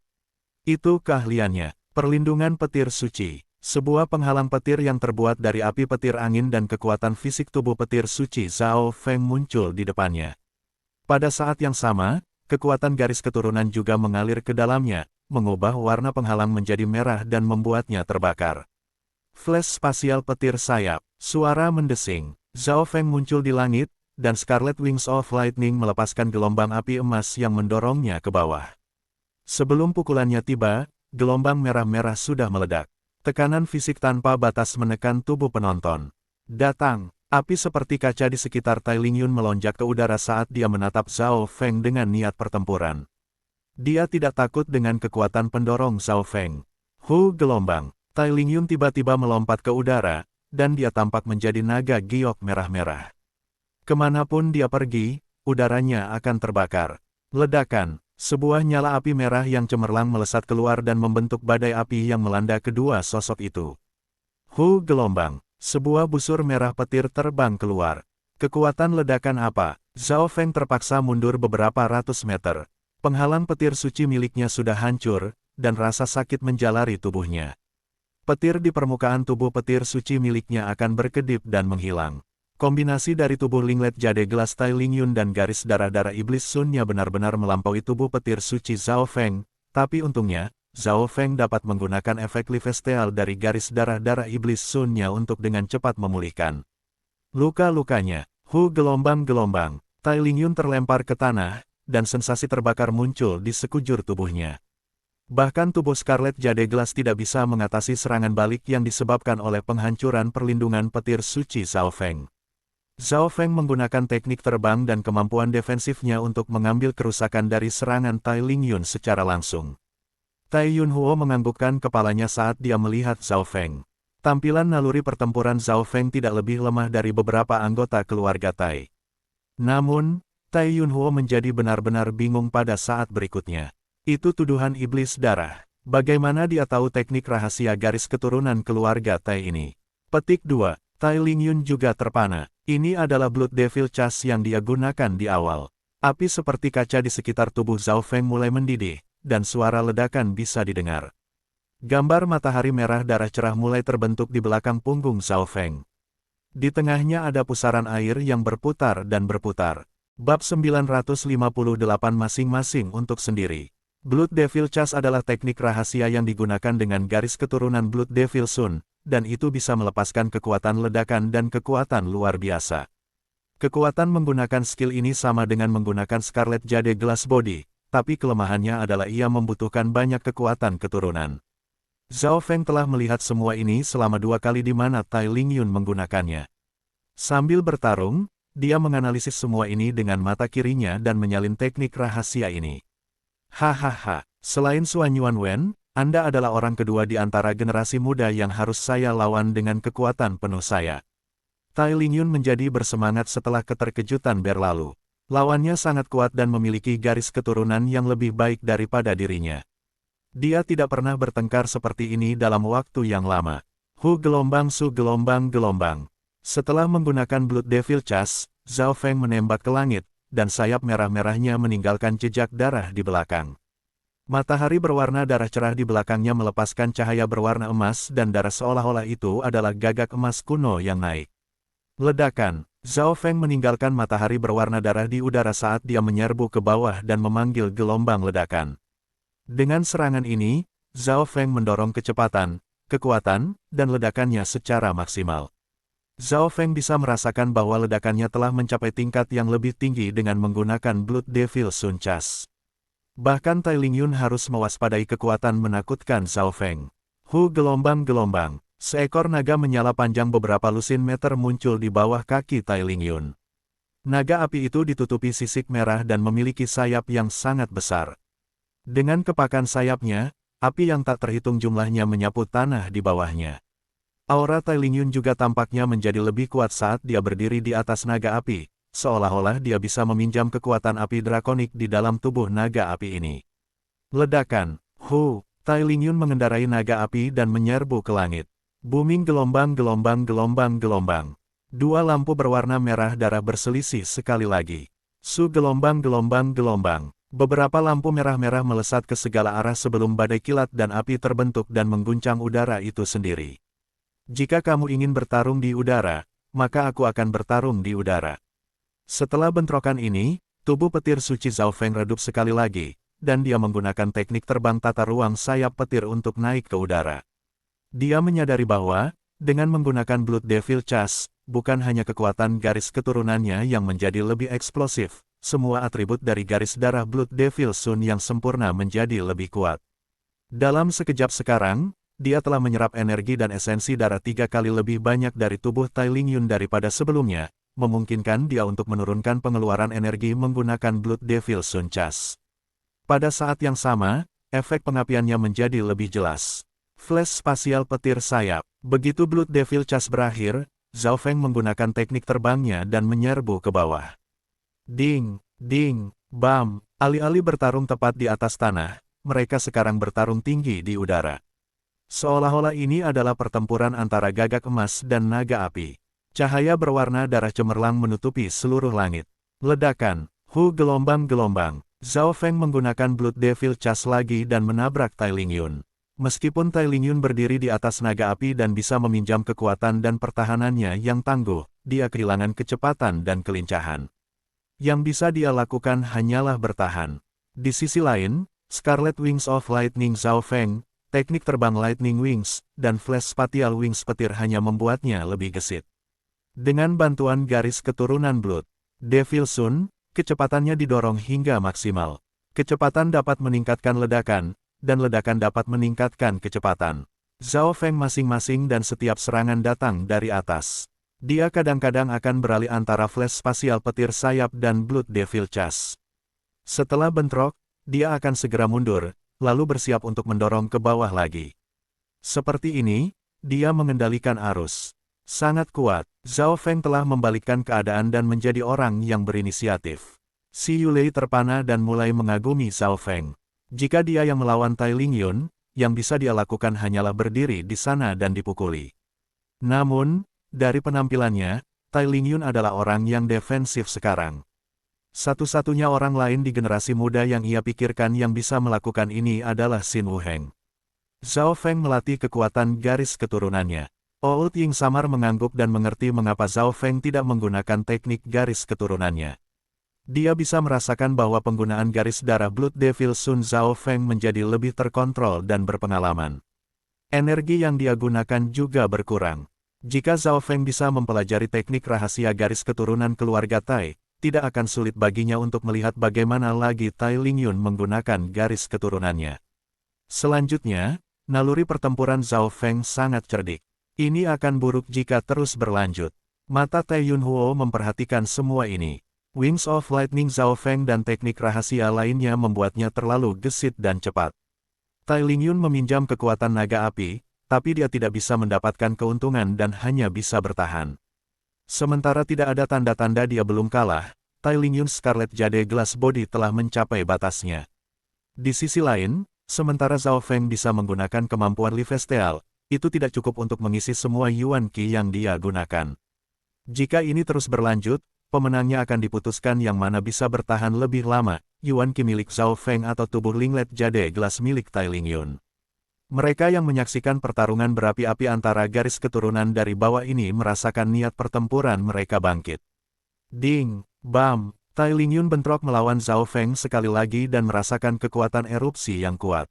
Speaker 1: Itu keahliannya, perlindungan petir suci. Sebuah penghalang petir yang terbuat dari api petir angin dan kekuatan fisik tubuh petir suci Zhao Feng muncul di depannya. Pada saat yang sama, kekuatan garis keturunan juga mengalir ke dalamnya, mengubah warna penghalang menjadi merah dan membuatnya terbakar. Flash spasial petir sayap, suara mendesing, Zhao Feng muncul di langit, dan Scarlet Wings of Lightning melepaskan gelombang api emas yang mendorongnya ke bawah. Sebelum pukulannya tiba, gelombang merah-merah sudah meledak. Tekanan fisik tanpa batas menekan tubuh penonton. Datang, Api seperti kaca di sekitar Tai Lingyun melonjak ke udara saat dia menatap Zhao Feng dengan niat pertempuran. Dia tidak takut dengan kekuatan pendorong Zhao Feng. Gelombang. Tai Lingyun tiba-tiba melompat ke udara, dan dia tampak menjadi naga giok merah-merah. Kemanapun dia pergi, udaranya akan terbakar. Ledakan. Sebuah nyala api merah yang cemerlang melesat keluar dan membentuk badai api yang melanda kedua sosok itu. Gelombang. Sebuah busur merah petir terbang keluar. Kekuatan ledakan apa? Zhao Feng terpaksa mundur beberapa ratus meter. Penghalang petir suci miliknya sudah hancur, dan rasa sakit menjalari tubuhnya. Petir di permukaan tubuh petir suci miliknya akan berkedip dan menghilang. Kombinasi dari tubuh Linglet Jade Gelas Tai Lingyun dan garis darah-darah Iblis Sun-nya benar-benar melampaui tubuh petir suci Zhao Feng, tapi untungnya, Zhao Feng dapat menggunakan efek Lifesteal dari garis darah-darah Iblis Sun-nya untuk dengan cepat memulihkan luka-lukanya. Gelombang-gelombang. Tai Lingyun terlempar ke tanah, dan sensasi terbakar muncul di sekujur tubuhnya. Bahkan tubuh Scarlet Jade Gelas tidak bisa mengatasi serangan balik yang disebabkan oleh penghancuran perlindungan petir suci Zhao Feng. Zhao Feng menggunakan teknik terbang dan kemampuan defensifnya untuk mengambil kerusakan dari serangan Tai Lingyun secara langsung. Tai Yunhuo menganggukkan kepalanya saat dia melihat Zhao Feng. Tampilan naluri pertempuran Zhao Feng tidak lebih lemah dari beberapa anggota keluarga Tai. Namun, Tai Yunhuo menjadi benar-benar bingung pada saat berikutnya. Itu tuduhan iblis darah. Bagaimana dia tahu teknik rahasia garis keturunan keluarga Tai ini? Petik 2. Tai Lingyun juga terpana. Ini adalah Blood Devil Chas yang dia gunakan di awal. Api seperti kaca di sekitar tubuh Zhao Feng mulai mendidih, dan suara ledakan bisa didengar. Gambar matahari merah darah cerah mulai terbentuk di belakang punggung Zhao Feng. Di tengahnya ada pusaran air yang berputar dan berputar. Bab 958 masing-masing untuk sendiri. Blood Devil Chas adalah teknik rahasia yang digunakan dengan garis keturunan Blood Devil Sun, dan itu bisa melepaskan kekuatan ledakan dan kekuatan luar biasa. Kekuatan menggunakan skill ini sama dengan menggunakan Scarlet Jade Glass Body, tapi kelemahannya adalah ia membutuhkan banyak kekuatan keturunan. Zhao Feng telah melihat semua ini selama 2 kali di mana Tai Lingyun menggunakannya. Sambil bertarung, dia menganalisis semua ini dengan mata kirinya dan menyalin teknik rahasia ini. Hahaha, selain Suan Yuanwen, Anda adalah orang kedua di antara generasi muda yang harus saya lawan dengan kekuatan penuh saya. Tai Lingyun menjadi bersemangat setelah keterkejutan berlalu. Lawannya sangat kuat dan memiliki garis keturunan yang lebih baik daripada dirinya. Dia tidak pernah bertengkar seperti ini dalam waktu yang lama. Gelombang-gelombang. Setelah menggunakan Blood Devil Chas, Zhao Feng menembak ke langit, dan sayap merah-merahnya meninggalkan jejak darah di belakang. Matahari berwarna darah cerah di belakangnya melepaskan cahaya berwarna emas dan darah seolah-olah itu adalah gagak emas kuno yang naik. Ledakan. Zhao Feng meninggalkan matahari berwarna darah di udara saat dia menyerbu ke bawah dan memanggil gelombang ledakan. Dengan serangan ini, Zhao Feng mendorong kecepatan, kekuatan, dan ledakannya secara maksimal. Zhao Feng bisa merasakan bahwa ledakannya telah mencapai tingkat yang lebih tinggi dengan menggunakan Blood Devil Sun Chas. Bahkan Tai Lingyun harus mewaspadai kekuatan menakutkan Zhao Feng. Gelombang-gelombang. Seekor naga menyala panjang beberapa lusin meter muncul di bawah kaki Tai Lingyun. Naga api itu ditutupi sisik merah dan memiliki sayap yang sangat besar. Dengan kepakan sayapnya, api yang tak terhitung jumlahnya menyapu tanah di bawahnya. Aura Tai Lingyun juga tampaknya menjadi lebih kuat saat dia berdiri di atas naga api, seolah-olah dia bisa meminjam kekuatan api drakonik di dalam tubuh naga api ini. Ledakan. Tai Lingyun mengendarai naga api dan menyerbu ke langit. Booming gelombang. Dua lampu berwarna merah darah berselisih sekali lagi. Gelombang. Beberapa lampu merah-merah melesat ke segala arah sebelum badai kilat dan api terbentuk dan mengguncang udara itu sendiri. Jika kamu ingin bertarung di udara, maka aku akan bertarung di udara. Setelah bentrokan ini, tubuh petir suci Zhao Feng redup sekali lagi, dan dia menggunakan teknik terbang tata ruang sayap petir untuk naik ke udara. Dia menyadari bahwa, dengan menggunakan Blood Devil Chas, bukan hanya kekuatan garis keturunannya yang menjadi lebih eksplosif, semua atribut dari garis darah Blood Devil Sun yang sempurna menjadi lebih kuat. Dalam sekejap sekarang, dia telah menyerap energi dan esensi darah 3 kali lebih banyak dari tubuh Tai Lingyun daripada sebelumnya, memungkinkan dia untuk menurunkan pengeluaran energi menggunakan Blood Devil Sun Chas. Pada saat yang sama, efek pengapiannya menjadi lebih jelas. Flash spasial petir sayap. Begitu Blood Devil Chas berakhir, Zhao Feng menggunakan teknik terbangnya dan menyerbu ke bawah. Ding, ding, bam, alih-alih bertarung tepat di atas tanah, mereka sekarang bertarung tinggi di udara. Seolah-olah ini adalah pertempuran antara gagak emas dan naga api. Cahaya berwarna darah cemerlang menutupi seluruh langit. Ledakan, gelombang-gelombang. Zhao Feng menggunakan Blood Devil Chas lagi dan menabrak Tai Lingyun. Meskipun Tai Lingyun berdiri di atas naga api dan bisa meminjam kekuatan dan pertahanannya yang tangguh, dia kehilangan kecepatan dan kelincahan. Yang bisa dia lakukan hanyalah bertahan. Di sisi lain, Scarlet Wings of Lightning Zhao Feng, teknik terbang Lightning Wings, dan Flash Spatial Wings petir hanya membuatnya lebih gesit. Dengan bantuan garis keturunan Blood Devil Sun, kecepatannya didorong hingga maksimal. Kecepatan dapat meningkatkan ledakan, dan ledakan dapat meningkatkan kecepatan. Zhao Feng masing-masing dan setiap serangan datang dari atas. Dia kadang-kadang akan beralih antara Flash Spasial Petir Sayap dan Blood Devil Chas. Setelah bentrok, dia akan segera mundur, lalu bersiap untuk mendorong ke bawah lagi. Seperti ini, dia mengendalikan arus. Sangat kuat, Zhao Feng telah membalikkan keadaan dan menjadi orang yang berinisiatif. Si Yulei terpana dan mulai mengagumi Zhao Feng. Jika dia yang melawan Tai Lingyun, yang bisa dia lakukan hanyalah berdiri di sana dan dipukuli. Namun, dari penampilannya, Tai Lingyun adalah orang yang defensif sekarang. Satu-satunya orang lain di generasi muda yang ia pikirkan yang bisa melakukan ini adalah Xin Wuheng. Zhao Feng melatih kekuatan garis keturunannya. Old Ying samar mengangguk dan mengerti mengapa Zhao Feng tidak menggunakan teknik garis keturunannya. Dia bisa merasakan bahwa penggunaan garis darah Blood Devil Sun Zhao Feng menjadi lebih terkontrol dan berpengalaman. Energi yang dia gunakan juga berkurang. Jika Zhao Feng bisa mempelajari teknik rahasia garis keturunan keluarga Tai, tidak akan sulit baginya untuk melihat bagaimana lagi Tai Lingyun menggunakan garis keturunannya. Selanjutnya, naluri pertempuran Zhao Feng sangat cerdik. Ini akan buruk jika terus berlanjut. Mata Tai Yunhuo memperhatikan semua ini. Wings of Lightning Zhao Feng dan teknik rahasia lainnya membuatnya terlalu gesit dan cepat. Tai Lingyun meminjam kekuatan naga api, tapi dia tidak bisa mendapatkan keuntungan dan hanya bisa bertahan. Sementara tidak ada tanda-tanda dia belum kalah, Tai Lingyun Scarlet Jade Glass Body telah mencapai batasnya. Di sisi lain, sementara Zhao Feng bisa menggunakan kemampuan Li Festial, itu tidak cukup untuk mengisi semua Yuan Qi yang dia gunakan. Jika ini terus berlanjut, pemenangnya akan diputuskan yang mana bisa bertahan lebih lama, Yuan Qi milik Zhao Feng atau tubuh Linglet Jade Glass milik Tai Lingyun. Mereka yang menyaksikan pertarungan berapi-api antara garis keturunan dari bawah ini merasakan niat pertempuran mereka bangkit. Ding, bam, Tai Lingyun bentrok melawan Zhao Feng sekali lagi dan merasakan kekuatan erupsi yang kuat.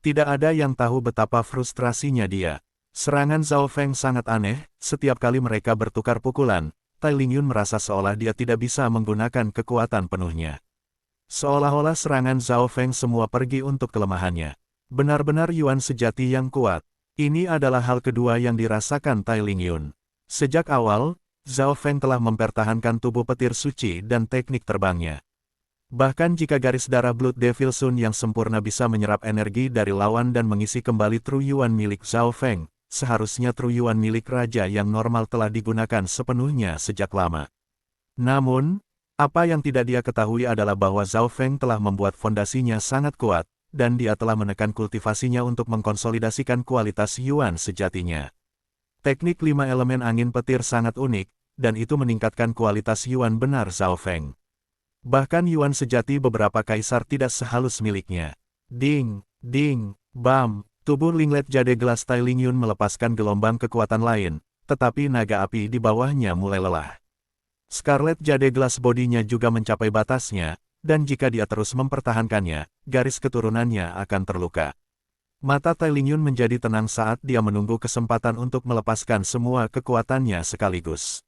Speaker 1: Tidak ada yang tahu betapa frustrasinya dia. Serangan Zhao Feng sangat aneh, setiap kali mereka bertukar pukulan, Tai Lingyun merasa seolah dia tidak bisa menggunakan kekuatan penuhnya. Seolah-olah serangan Zhao Feng semua pergi untuk kelemahannya. Benar-benar Yuan sejati yang kuat. Ini adalah hal kedua yang dirasakan Tai Lingyun. Sejak awal, Zhao Feng telah mempertahankan tubuh petir suci dan teknik terbangnya. Bahkan jika garis darah Blood Devil Sun yang sempurna bisa menyerap energi dari lawan dan mengisi kembali True Yuan milik Zhao Feng, seharusnya True Yuan milik raja yang normal telah digunakan sepenuhnya sejak lama. Namun, apa yang tidak dia ketahui adalah bahwa Zhao Feng telah membuat fondasinya sangat kuat, dan dia telah menekan kultivasinya untuk mengkonsolidasikan kualitas Yuan sejatinya. Teknik 5 elemen angin petir sangat unik, dan itu meningkatkan kualitas Yuan benar Zhao Feng. Bahkan Yuan sejati beberapa kaisar tidak sehalus miliknya. Ding, ding, bam, tubuh Linglet Jade Glass Tai Lingyun melepaskan gelombang kekuatan lain, tetapi naga api di bawahnya mulai lelah. Scarlet Jade Glass Body-nya juga mencapai batasnya, dan jika dia terus mempertahankannya, garis keturunannya akan terluka. Mata Tai Lingyun menjadi tenang saat dia menunggu kesempatan untuk melepaskan semua kekuatannya sekaligus.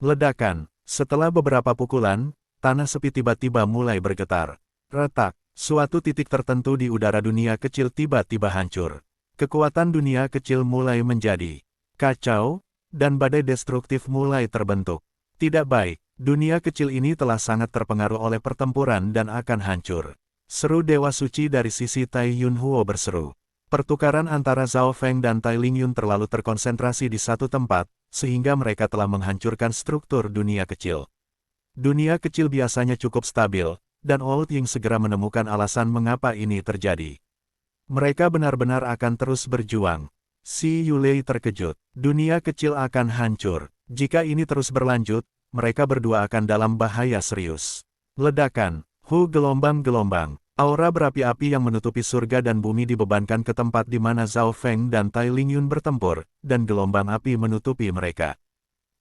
Speaker 1: Ledakan, setelah beberapa pukulan, tanah sepi tiba-tiba mulai bergetar. Retak, suatu titik tertentu di udara dunia kecil tiba-tiba hancur. Kekuatan dunia kecil mulai menjadi kacau, dan badai destruktif mulai terbentuk. Tidak baik, dunia kecil ini telah sangat terpengaruh oleh pertempuran dan akan hancur. Seru Dewa Suci dari sisi Tai Yunhuo berseru. Pertukaran antara Zhao Feng dan Tai Lingyun terlalu terkonsentrasi di satu tempat, sehingga mereka telah menghancurkan struktur dunia kecil. Dunia kecil biasanya cukup stabil, dan Old Ying segera menemukan alasan mengapa ini terjadi. Mereka benar-benar akan terus berjuang. Si Yulei terkejut. Dunia kecil akan hancur. Jika ini terus berlanjut, mereka berdua akan dalam bahaya serius. Ledakan. Gelombang-gelombang. Aura berapi-api yang menutupi surga dan bumi dibebankan ke tempat di mana Zhao Feng dan Tai Lingyun bertempur, dan gelombang api menutupi mereka.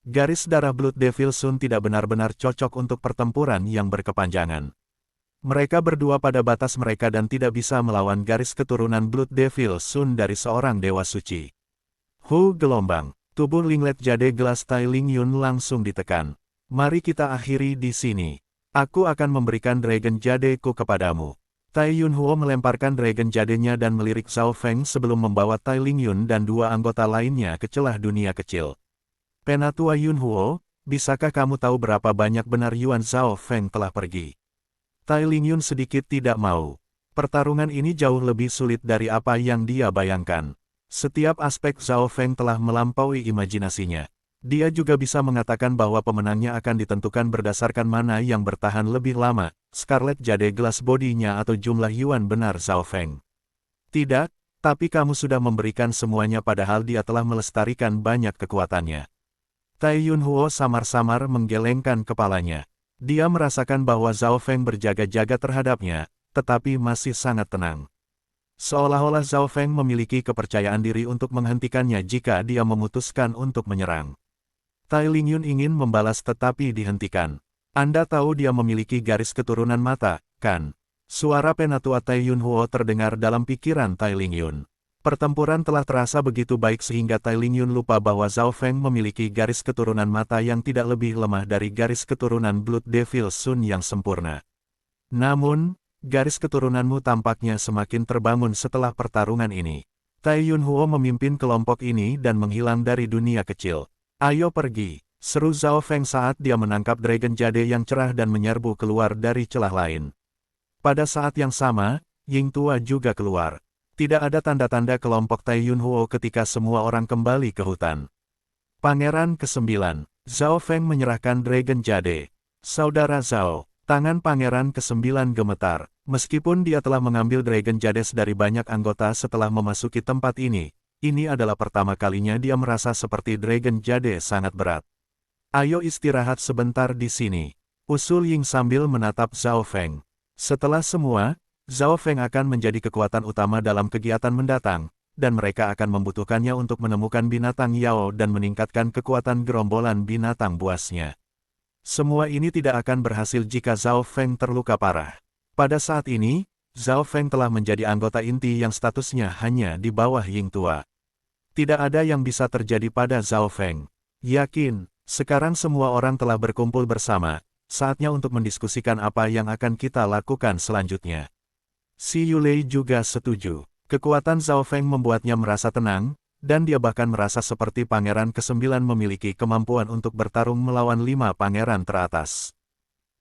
Speaker 1: Garis darah Blood Devil Sun tidak benar-benar cocok untuk pertempuran yang berkepanjangan. Mereka berdua pada batas mereka dan tidak bisa melawan garis keturunan Blood Devil Sun dari seorang dewa suci. Gelombang. Tubuh Linglet Jade Gelas Tai Lingyun langsung ditekan. Mari kita akhiri di sini. Aku akan memberikan Dragon Jadeku kepadamu. Tai Yunhuo melemparkan Dragon Jadenya dan melirik Zhao Feng sebelum membawa Tai Lingyun dan dua anggota lainnya ke celah dunia kecil. Penatua Yunhuo, bisakah kamu tahu berapa banyak benar Yuan Zhao Feng telah pergi? Tai Lingyun sedikit tidak mau. Pertarungan ini jauh lebih sulit dari apa yang dia bayangkan. Setiap aspek Zhao Feng telah melampaui imajinasinya. Dia juga bisa mengatakan bahwa pemenangnya akan ditentukan berdasarkan mana yang bertahan lebih lama, Scarlet Jade Glass Body-nya atau jumlah Yuan benar Zhao Feng. Tidak, tapi kamu sudah memberikan semuanya padahal dia telah melestarikan banyak kekuatannya. Tai Yunhuo samar-samar menggelengkan kepalanya. Dia merasakan bahwa Zhao Feng berjaga-jaga terhadapnya, tetapi masih sangat tenang. Seolah-olah Zhao Feng memiliki kepercayaan diri untuk menghentikannya jika dia memutuskan untuk menyerang. Tai Lingyun ingin membalas tetapi dihentikan. Anda tahu dia memiliki garis keturunan mata, kan? Suara penatua Tai Yunhuo terdengar dalam pikiran Tai Lingyun. Pertempuran telah terasa begitu baik sehingga Tai Lingyun lupa bahwa Zhao Feng memiliki garis keturunan mata yang tidak lebih lemah dari garis keturunan Blood Devil Sun yang sempurna. Namun, garis keturunanmu tampaknya semakin terbangun setelah pertarungan ini. Tai Yunhuo memimpin kelompok ini dan menghilang dari dunia kecil. Ayo pergi, seru Zhao Feng saat dia menangkap Dragon Jade yang cerah dan menyerbu keluar dari celah lain. Pada saat yang sama, Ying Tua juga keluar. Tidak ada tanda-tanda kelompok Tai Yunhuo ketika semua orang kembali ke hutan. Pangeran ke-9, Zhao Feng menyerahkan Dragon Jade. Saudara Zhao, tangan Pangeran ke-9 gemetar. Meskipun dia telah mengambil Dragon Jades dari banyak anggota setelah memasuki tempat ini adalah pertama kalinya dia merasa seperti Dragon Jade sangat berat. Ayo istirahat sebentar di sini, usul Ying sambil menatap Zhao Feng. Setelah semua, Zhao Feng akan menjadi kekuatan utama dalam kegiatan mendatang, dan mereka akan membutuhkannya untuk menemukan binatang Yao dan meningkatkan kekuatan gerombolan binatang buasnya. Semua ini tidak akan berhasil jika Zhao Feng terluka parah. Pada saat ini, Zhao Feng telah menjadi anggota inti yang statusnya hanya di bawah Ying Tua. Tidak ada yang bisa terjadi pada Zhao Feng. Yakin, sekarang semua orang telah berkumpul bersama, saatnya untuk mendiskusikan apa yang akan kita lakukan selanjutnya. Si Yulei juga setuju. Kekuatan Zhao Feng membuatnya merasa tenang, dan dia bahkan merasa seperti Pangeran ke-9 memiliki kemampuan untuk bertarung melawan 5 pangeran teratas.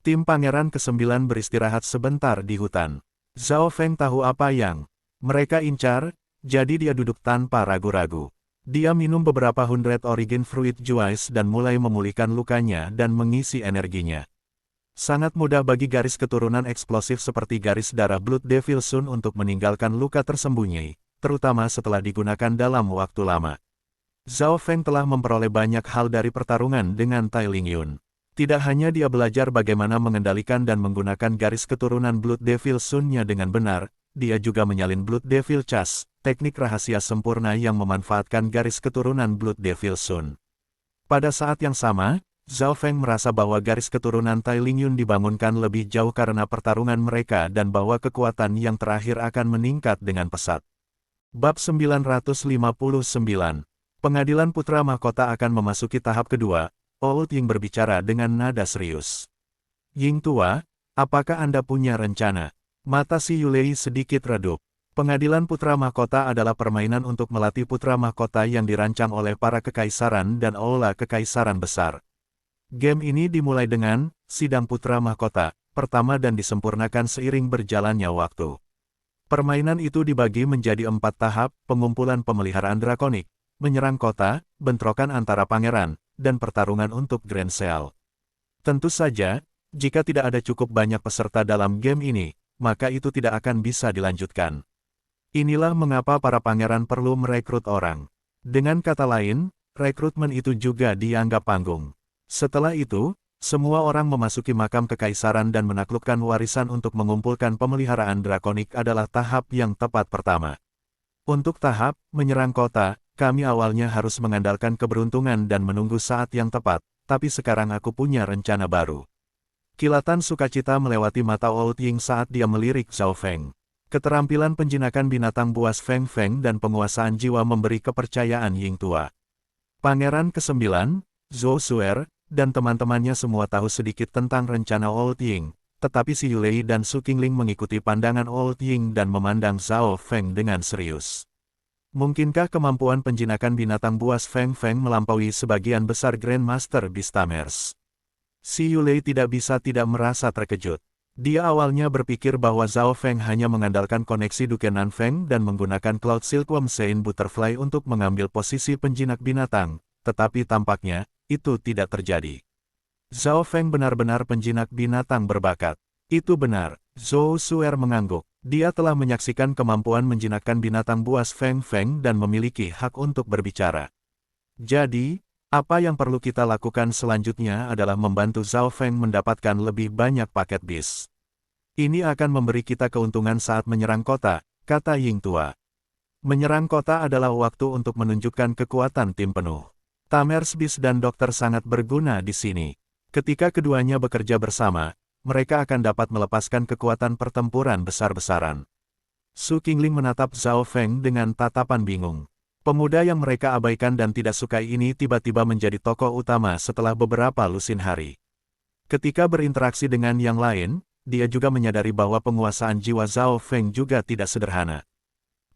Speaker 1: Tim Pangeran ke-9 beristirahat sebentar di hutan. Zhao Feng tahu apa yang mereka incar, jadi dia duduk tanpa ragu-ragu. Dia minum beberapa hundred Origin Fruit Juice dan mulai memulihkan lukanya dan mengisi energinya. Sangat mudah bagi garis keturunan eksplosif seperti garis darah Blood Devil Sun untuk meninggalkan luka tersembunyi, terutama setelah digunakan dalam waktu lama. Zhao Feng telah memperoleh banyak hal dari pertarungan dengan Tai Lingyun. Tidak hanya dia belajar bagaimana mengendalikan dan menggunakan garis keturunan Blood Devil Sun-nya dengan benar, dia juga menyalin Blood Devil Chas, teknik rahasia sempurna yang memanfaatkan garis keturunan Blood Devil Sun. Pada saat yang sama, Zhao Feng merasa bahwa garis keturunan Tai Lingyun dibangunkan lebih jauh karena pertarungan mereka dan bahwa kekuatan yang terakhir akan meningkat dengan pesat. Bab 959, Pengadilan Putra Mahkota akan memasuki tahap kedua. Old Ying berbicara dengan nada serius. Ying Tua, apakah Anda punya rencana? Mata si Yulei sedikit redup. Pengadilan Putra Mahkota adalah permainan untuk melatih putra mahkota yang dirancang oleh para kekaisaran dan aula kekaisaran besar. Game ini dimulai dengan sidang putra mahkota pertama dan disempurnakan seiring berjalannya waktu. Permainan itu dibagi menjadi 4 tahap: pengumpulan pemeliharaan drakonik, menyerang kota, bentrokan antara pangeran, dan pertarungan untuk Grand Seal. Tentu saja, jika tidak ada cukup banyak peserta dalam game ini, maka itu tidak akan bisa dilanjutkan. Inilah mengapa para pangeran perlu merekrut orang. Dengan kata lain, rekrutmen itu juga dianggap panggung. Setelah itu, semua orang memasuki makam kekaisaran dan menaklukkan warisan untuk mengumpulkan pemeliharaan drakonik adalah tahap yang tepat pertama. Untuk tahap menyerang kota, kami awalnya harus mengandalkan keberuntungan dan menunggu saat yang tepat, tapi sekarang aku punya rencana baru. Kilatan sukacita melewati mata Old Ying saat dia melirik Zhao Feng. Keterampilan penjinakan binatang buas Feng Feng dan penguasaan jiwa memberi kepercayaan Ying tua. Pangeran ke-9, Zhou Suer, dan teman-temannya semua tahu sedikit tentang rencana Old Ying, tetapi si Yulei dan Su Qingling mengikuti pandangan Old Ying dan memandang Zhao Feng dengan serius. Mungkinkah kemampuan penjinakan binatang buas Feng Feng melampaui sebagian besar Grandmaster Beastamers? Si Yulei tidak bisa tidak merasa terkejut. Dia awalnya berpikir bahwa Zhao Feng hanya mengandalkan koneksi Duke Nanfeng dan menggunakan Cloud Silkworm Sein Butterfly untuk mengambil posisi penjinak binatang, tetapi tampaknya, itu tidak terjadi. Zhao Feng benar-benar penjinak binatang berbakat. Itu benar, Zhou Suer mengangguk. Dia telah menyaksikan kemampuan menjinakkan binatang buas Feng Feng dan memiliki hak untuk berbicara. Jadi, apa yang perlu kita lakukan selanjutnya adalah membantu Zhao Feng mendapatkan lebih banyak paket bis. Ini akan memberi kita keuntungan saat menyerang kota, kata Ying tua. Menyerang kota adalah waktu untuk menunjukkan kekuatan tim penuh. Tamers Bis dan dokter sangat berguna di sini. Ketika keduanya bekerja bersama, mereka akan dapat melepaskan kekuatan pertempuran besar-besaran. Su Qingling menatap Zhao Feng dengan tatapan bingung. Pemuda yang mereka abaikan dan tidak sukai ini tiba-tiba menjadi tokoh utama setelah beberapa lusin hari. Ketika berinteraksi dengan yang lain, dia juga menyadari bahwa penguasaan jiwa Zhao Feng juga tidak sederhana.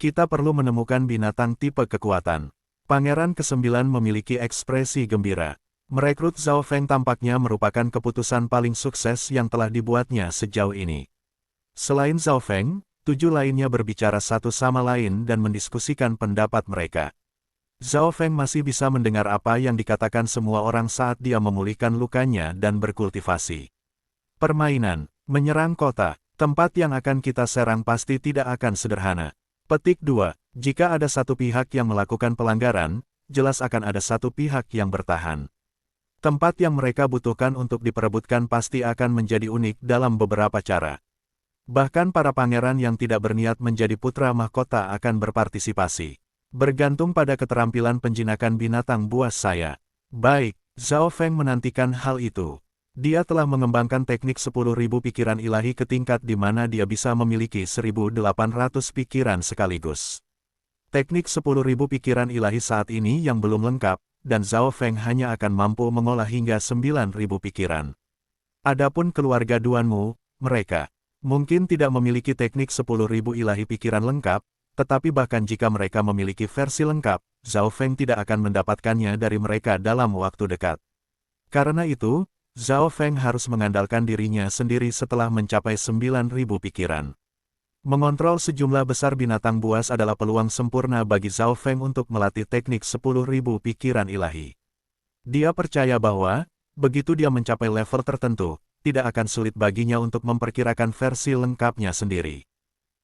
Speaker 1: Kita perlu menemukan binatang tipe kekuatan. Pangeran ke-9 memiliki ekspresi gembira. Merekrut Zhao Feng tampaknya merupakan keputusan paling sukses yang telah dibuatnya sejauh ini. Selain Zhao Feng, 7 lainnya berbicara satu sama lain dan mendiskusikan pendapat mereka. Zhao Feng masih bisa mendengar apa yang dikatakan semua orang saat dia memulihkan lukanya dan berkultivasi. Permainan, menyerang kota, tempat yang akan kita serang pasti tidak akan sederhana. Petik 2, jika ada satu pihak yang melakukan pelanggaran, jelas akan ada satu pihak yang bertahan. Tempat yang mereka butuhkan untuk diperebutkan pasti akan menjadi unik dalam beberapa cara. Bahkan para pangeran yang tidak berniat menjadi putra mahkota akan berpartisipasi. Bergantung pada keterampilan penjinakan binatang buas saya. Baik, Zhao Feng menantikan hal itu. Dia telah mengembangkan teknik 10.000 pikiran ilahi ke tingkat di mana dia bisa memiliki 1.800 pikiran sekaligus. Teknik 10.000 pikiran ilahi saat ini yang belum lengkap, dan Zhao Feng hanya akan mampu mengolah hingga 9.000 pikiran. Adapun keluarga Duanmu, mereka mungkin tidak memiliki teknik 10.000 ilahi pikiran lengkap, tetapi bahkan jika mereka memiliki versi lengkap, Zhao Feng tidak akan mendapatkannya dari mereka dalam waktu dekat. Karena itu, Zhao Feng harus mengandalkan dirinya sendiri setelah mencapai 9.000 pikiran. Mengontrol sejumlah besar binatang buas adalah peluang sempurna bagi Zhao Feng untuk melatih teknik 10.000 pikiran ilahi. Dia percaya bahwa, begitu dia mencapai level tertentu, tidak akan sulit baginya untuk memperkirakan versi lengkapnya sendiri.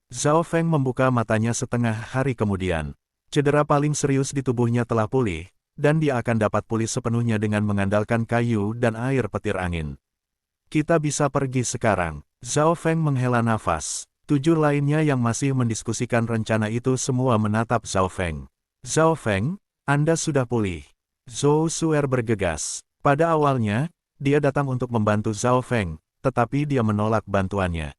Speaker 1: Zhao Feng membuka matanya setengah hari kemudian. Cedera paling serius di tubuhnya telah pulih, dan dia akan dapat pulih sepenuhnya dengan mengandalkan kayu dan air petir angin. Kita bisa pergi sekarang. Zhao Feng menghela nafas. 7 lainnya yang masih mendiskusikan rencana itu semua menatap Zhao Feng. Zhao Feng, Anda sudah pulih. Zhou Suer bergegas. Pada awalnya, dia datang untuk membantu Zhao Feng, tetapi dia menolak bantuannya.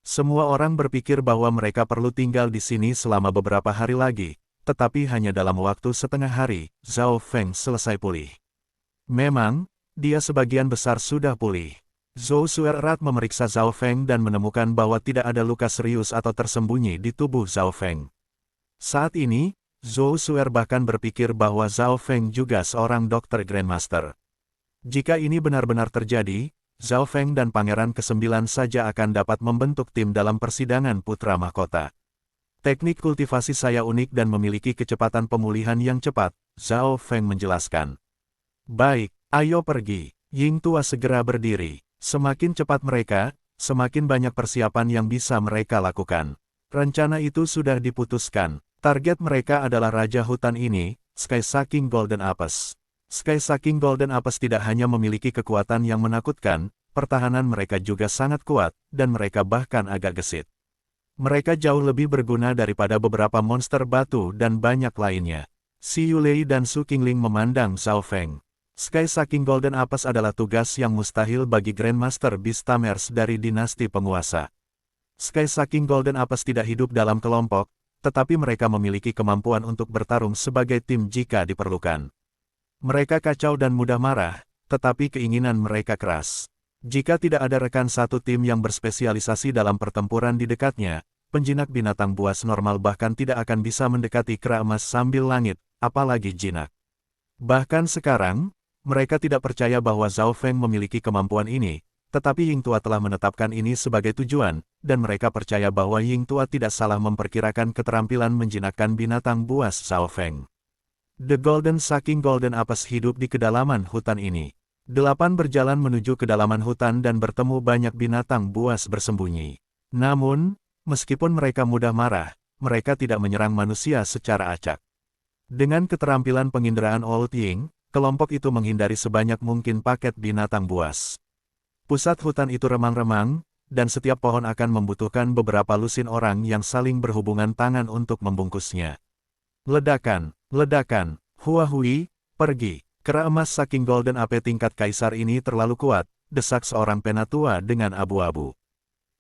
Speaker 1: Semua orang berpikir bahwa mereka perlu tinggal di sini selama beberapa hari lagi, tetapi hanya dalam waktu setengah hari, Zhao Feng selesai pulih. Memang, dia sebagian besar sudah pulih. Zhou Sue erat memeriksa Zhao Feng dan menemukan bahwa tidak ada luka serius atau tersembunyi di tubuh Zhao Feng. Saat ini, Zhou Sue bahkan berpikir bahwa Zhao Feng juga seorang dokter Grandmaster. Jika ini benar-benar terjadi, Zhao Feng dan Pangeran ke-9 saja akan dapat membentuk tim dalam persidangan Putra Mahkota. Teknik kultivasi saya unik dan memiliki kecepatan pemulihan yang cepat, Zhao Feng menjelaskan. Baik, ayo pergi. Ying Tua segera berdiri. Semakin cepat mereka, semakin banyak persiapan yang bisa mereka lakukan. Rencana itu sudah diputuskan. Target mereka adalah Raja Hutan ini, Sky Sucking Golden Apes. Sky Sucking Golden Apes tidak hanya memiliki kekuatan yang menakutkan, pertahanan mereka juga sangat kuat, dan mereka bahkan agak gesit. Mereka jauh lebih berguna daripada beberapa monster batu dan banyak lainnya. Si Yulei dan Su Qingling memandang Zhao Feng. Sky Sucking Golden Apes adalah tugas yang mustahil bagi Grandmaster Beastmares dari dinasti penguasa. Sky Sucking Golden Apes tidak hidup dalam kelompok, tetapi mereka memiliki kemampuan untuk bertarung sebagai tim jika diperlukan. Mereka kacau dan mudah marah, tetapi keinginan mereka keras. Jika tidak ada rekan satu tim yang berspesialisasi dalam pertempuran di dekatnya, penjinak binatang buas normal bahkan tidak akan bisa mendekati kera emas sambil langit, apalagi jinak. Bahkan sekarang, mereka tidak percaya bahwa Zhao Feng memiliki kemampuan ini, tetapi Ying Tua telah menetapkan ini sebagai tujuan, dan mereka percaya bahwa Ying Tua tidak salah memperkirakan keterampilan menjinakkan binatang buas Zhao Feng. The Golden Sucking Golden Apes hidup di kedalaman hutan ini. 8 berjalan menuju kedalaman hutan dan bertemu banyak binatang buas bersembunyi. Namun, meskipun mereka mudah marah, mereka tidak menyerang manusia secara acak. Dengan keterampilan penginderaan Old Ying, kelompok itu menghindari sebanyak mungkin paket binatang buas. Pusat hutan itu remang-remang, dan setiap pohon akan membutuhkan beberapa lusin orang yang saling berhubungan tangan untuk membungkusnya. Ledakan, ledakan, Huahui, pergi. Kera emas Sucking Golden Ape tingkat kaisar ini terlalu kuat, desak seorang penatua dengan abu-abu.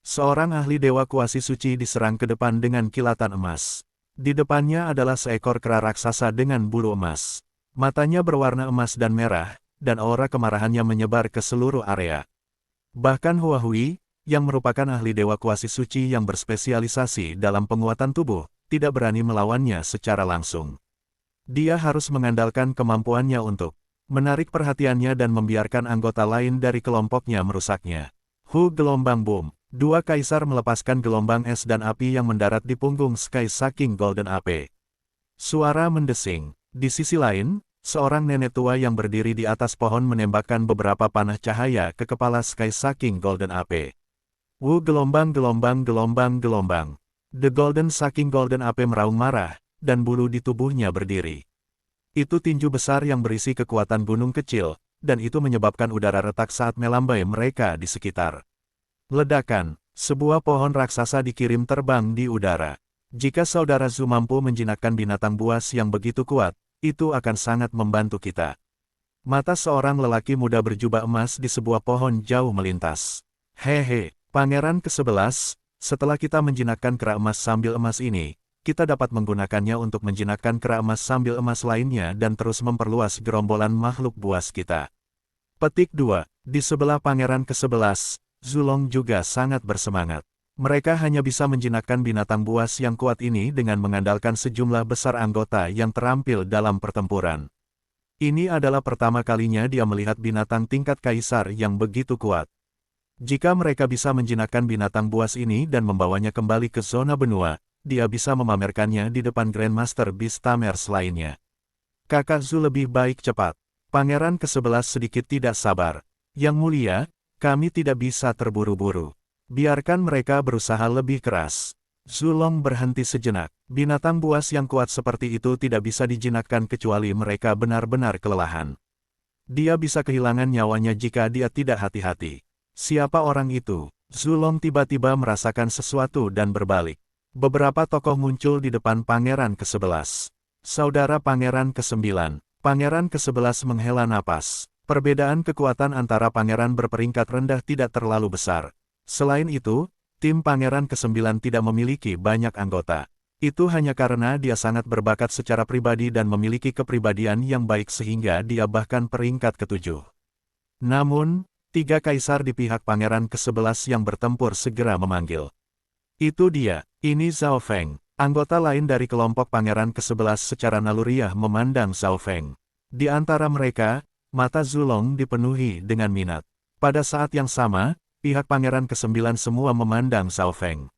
Speaker 1: Seorang ahli dewa kuasi suci diserang ke depan dengan kilatan emas. Di depannya adalah seekor kera raksasa dengan bulu emas. Matanya berwarna emas dan merah, dan aura kemarahannya menyebar ke seluruh area. Bahkan Huahui, yang merupakan ahli dewa kuasi suci yang berspesialisasi dalam penguatan tubuh, tidak berani melawannya secara langsung. Dia harus mengandalkan kemampuannya untuk menarik perhatiannya dan membiarkan anggota lain dari kelompoknya merusaknya. Gelombang boom. Dua kaisar melepaskan gelombang es dan api yang mendarat di punggung Sky Sucking Golden Ape. Suara mendesing. Di sisi lain, seorang nenek tua yang berdiri di atas pohon menembakkan beberapa panah cahaya ke kepala Sky Sucking Golden Ape. Gelombang gelombang gelombang gelombang. The Golden Sucking Golden Ape meraung marah, dan bulu di tubuhnya berdiri. Itu tinju besar yang berisi kekuatan gunung kecil, dan itu menyebabkan udara retak saat melambai mereka di sekitar. Ledakan, sebuah pohon raksasa dikirim terbang di udara. Jika saudara Zhu mampu menjinakkan binatang buas yang begitu kuat, itu akan sangat membantu kita. Mata seorang lelaki muda berjubah emas di sebuah pohon jauh melintas. Hehe, Pangeran ke-11, setelah kita menjinakkan kera emas sambil emas ini, kita dapat menggunakannya untuk menjinakkan kera emas sambil emas lainnya dan terus memperluas gerombolan makhluk buas kita. Petik 2. Di sebelah Pangeran ke-11, Zulong juga sangat bersemangat. Mereka hanya bisa menjinakkan binatang buas yang kuat ini dengan mengandalkan sejumlah besar anggota yang terampil dalam pertempuran. Ini adalah pertama kalinya dia melihat binatang tingkat kaisar yang begitu kuat. Jika mereka bisa menjinakkan binatang buas ini dan membawanya kembali ke zona benua, dia bisa memamerkannya di depan Grandmaster Beastmares lainnya. Kakak Zhu lebih baik cepat. Pangeran ke-11 sedikit tidak sabar. Yang mulia, kami tidak bisa terburu-buru. Biarkan mereka berusaha lebih keras. Zulong berhenti sejenak. Binatang buas yang kuat seperti itu tidak bisa dijinakkan kecuali mereka benar-benar kelelahan. Dia bisa kehilangan nyawanya jika dia tidak hati-hati. Siapa orang itu? Zulong tiba-tiba merasakan sesuatu dan berbalik. Beberapa tokoh muncul di depan Pangeran ke-11. Saudara Pangeran ke-9. Pangeran ke-11 menghela napas. Perbedaan kekuatan antara pangeran berperingkat rendah tidak terlalu besar. Selain itu, tim Pangeran ke-9 tidak memiliki banyak anggota. Itu hanya karena dia sangat berbakat secara pribadi dan memiliki kepribadian yang baik sehingga dia bahkan peringkat ke-7. Namun, Tiga kaisar di pihak pangeran ke-11 yang bertempur segera memanggil. Itu dia, ini Zhao Feng. Anggota lain dari kelompok pangeran ke-11 secara naluriah memandang Zhao Feng. Di antara mereka, mata Zulong dipenuhi dengan minat. Pada saat yang sama, pihak pangeran ke-9 semua memandang Zhao Feng.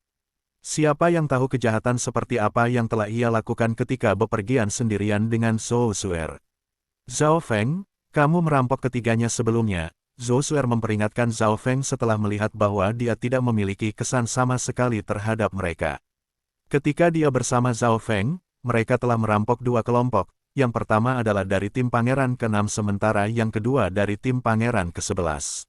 Speaker 1: Siapa yang tahu kejahatan seperti apa yang telah ia lakukan ketika bepergian sendirian dengan Zhou Suer? Zhao Feng, kamu merampok ketiganya sebelumnya. Zhou Suer memperingatkan Zhao Feng setelah melihat bahwa dia tidak memiliki kesan sama sekali terhadap mereka. Ketika dia bersama Zhao Feng, mereka telah merampok dua kelompok. Yang pertama adalah dari tim pangeran ke-6 sementara yang kedua dari tim pangeran ke-11.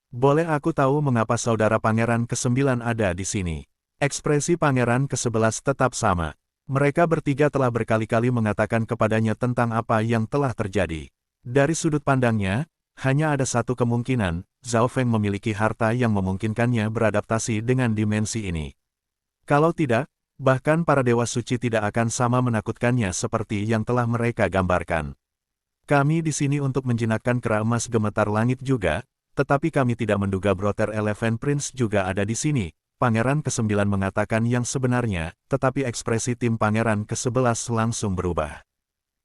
Speaker 1: Boleh aku tahu mengapa saudara pangeran ke-9 ada di sini? Ekspresi pangeran ke-11 tetap sama. Mereka bertiga telah berkali-kali mengatakan kepadanya tentang apa yang telah terjadi. Dari sudut pandangnya, hanya ada satu kemungkinan, Zhao Feng memiliki harta yang memungkinkannya beradaptasi dengan dimensi ini. Kalau tidak, bahkan para dewa suci tidak akan sama menakutkannya seperti yang telah mereka gambarkan. Kami di sini untuk menjinakkan kera emas gemetar langit juga, tetapi kami tidak menduga Brother Elephant Prince juga ada di sini. Pangeran ke-9 mengatakan yang sebenarnya, tetapi ekspresi tim pangeran ke-11 langsung berubah.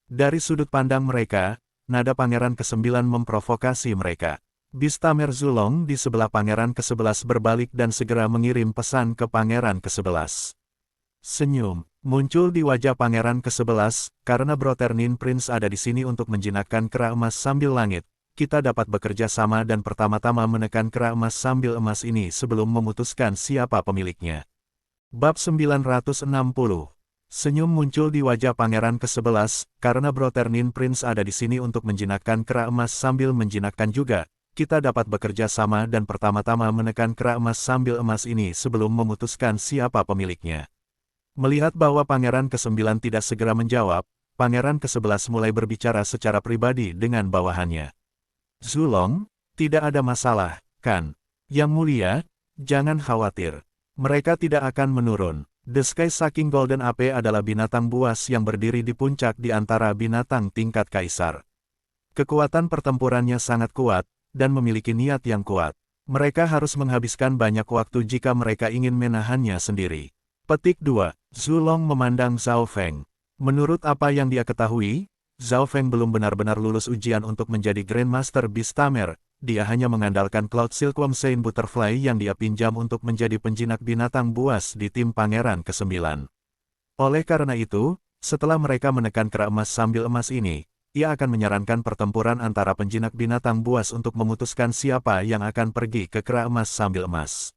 Speaker 1: Dari sudut pandang mereka, nada pangeran ke-9 memprovokasi mereka. Bistamer Zulong di sebelah pangeran ke-11 berbalik dan segera mengirim pesan ke pangeran ke-11. Senyum muncul di wajah pangeran ke-11, karena Brother Nin Prince ada di sini untuk menjinakkan kera emas sambil langit. Kita dapat bekerja sama dan pertama-tama menekan kera emas sambil emas ini sebelum memutuskan siapa pemiliknya. Bab 960. Senyum muncul di wajah pangeran ke-11, karena Brother Nin Prince ada di sini untuk menjinakkan kera emas sambil menjinakkan juga. Kita dapat bekerja sama dan pertama-tama menekan kera emas sambil emas ini sebelum memutuskan siapa pemiliknya. Melihat bahwa pangeran ke-9 tidak segera menjawab, pangeran ke-11 mulai berbicara secara pribadi dengan bawahannya. Zulong, tidak ada masalah, kan? Yang mulia, jangan khawatir. Mereka tidak akan menurun. The Sky Sucking Golden Ape adalah binatang buas yang berdiri di puncak di antara binatang tingkat kaisar. Kekuatan pertempurannya sangat kuat, dan memiliki niat yang kuat. Mereka harus menghabiskan banyak waktu jika mereka ingin menahannya sendiri. Petik 2. Zulong memandang Zhao Feng. Menurut apa yang dia ketahui, Zhao Feng belum benar-benar lulus ujian untuk menjadi Grandmaster Beastamer. Dia hanya mengandalkan Cloud Silkworm Saint Butterfly yang dia pinjam untuk menjadi penjinak binatang buas di tim pangeran ke-9. Oleh karena itu, setelah mereka menekan kera emas sambil emas ini, ia akan menyarankan pertempuran antara penjinak binatang buas untuk memutuskan siapa yang akan pergi ke kera emas sambil emas.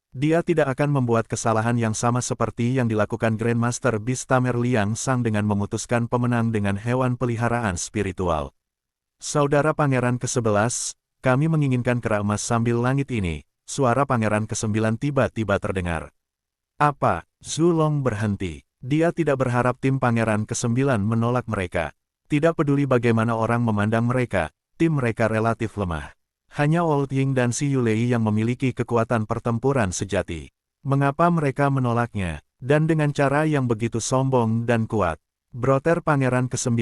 Speaker 1: Dia tidak akan membuat kesalahan yang sama seperti yang dilakukan Grandmaster Beastamer Liang Sang dengan memutuskan pemenang dengan hewan peliharaan spiritual. Saudara pangeran ke-11, kami menginginkan kera emas sambil langit ini. Suara pangeran ke-9 tiba-tiba terdengar. Apa? Zulong berhenti. Dia tidak berharap tim pangeran ke-9 menolak mereka. Tidak peduli bagaimana orang memandang mereka, tim mereka relatif lemah. Hanya Old Ying dan Si Yulei yang memiliki kekuatan pertempuran sejati. Mengapa mereka menolaknya? Dan dengan cara yang begitu sombong dan kuat. Brother pangeran ke-9,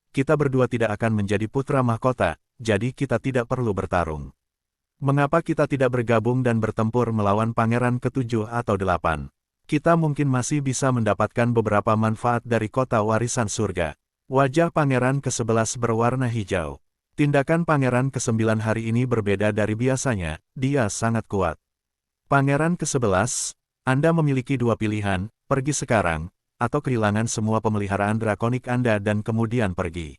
Speaker 1: kita berdua tidak akan menjadi putra mahkota, jadi kita tidak perlu bertarung. Mengapa kita tidak bergabung dan bertempur melawan pangeran ke-7 atau 8? Kita mungkin masih bisa mendapatkan beberapa manfaat dari kota warisan surga. Wajah pangeran ke-11 berwarna hijau. Tindakan pangeran ke-9 hari ini berbeda dari biasanya, dia sangat kuat. Pangeran ke-11, Anda memiliki dua pilihan, pergi sekarang, atau kehilangan semua pemeliharaan drakonik Anda dan kemudian pergi.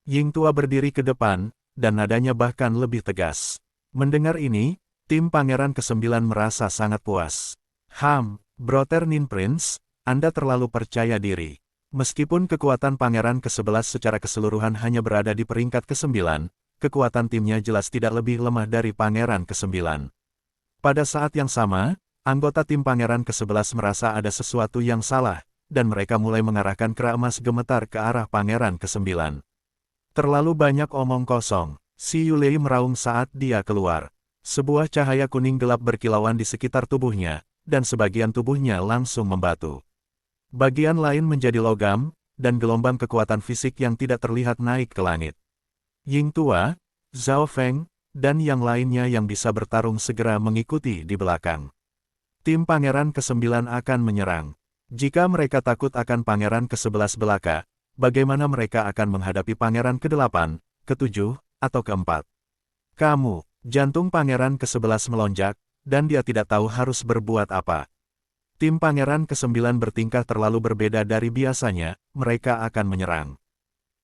Speaker 1: Ying Tua berdiri ke depan, dan nadanya bahkan lebih tegas. Mendengar ini, tim pangeran ke-9 merasa sangat puas. Brother Nin Prince, Anda terlalu percaya diri. Meskipun kekuatan pangeran ke-11 secara keseluruhan hanya berada di peringkat ke-9, kekuatan timnya jelas tidak lebih lemah dari pangeran ke-9. Pada saat yang sama, anggota tim pangeran ke-11 merasa ada sesuatu yang salah, dan mereka mulai mengarahkan kera emas gemetar ke arah pangeran ke-9. Terlalu banyak omong kosong. Si Yulei meraung saat dia keluar. Sebuah cahaya kuning gelap berkilauan di sekitar tubuhnya, dan sebagian tubuhnya langsung membatu. Bagian lain menjadi logam, dan gelombang kekuatan fisik yang tidak terlihat naik ke langit. Ying Tua, Zhao Feng, dan yang lainnya yang bisa bertarung segera mengikuti di belakang. Tim Pangeran ke-9 akan menyerang. Jika mereka takut akan Pangeran ke-11 belaka, bagaimana mereka akan menghadapi Pangeran ke-8, ke-7, atau ke-4? Kamu, jantung Pangeran ke-11 melonjak, dan dia tidak tahu harus berbuat apa. Tim Pangeran ke-9 bertingkah terlalu berbeda dari biasanya, mereka akan menyerang.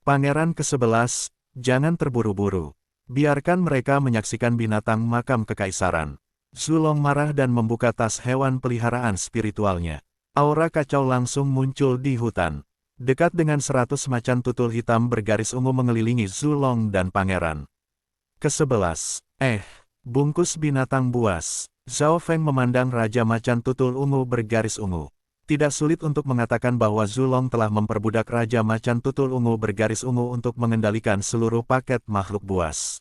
Speaker 1: Pangeran ke-11, jangan terburu-buru. Biarkan mereka menyaksikan binatang makam kekaisaran. Zulong marah dan membuka tas hewan peliharaan spiritualnya. Aura kacau langsung muncul di hutan. Dekat dengan 100 macan tutul hitam bergaris ungu mengelilingi Zulong dan Pangeran ke-11. Bungkus binatang buas. Zhao Feng memandang Raja Macan Tutul Ungu bergaris ungu. Tidak sulit untuk mengatakan bahwa Zulong telah memperbudak Raja Macan Tutul Ungu bergaris ungu untuk mengendalikan seluruh paket makhluk buas.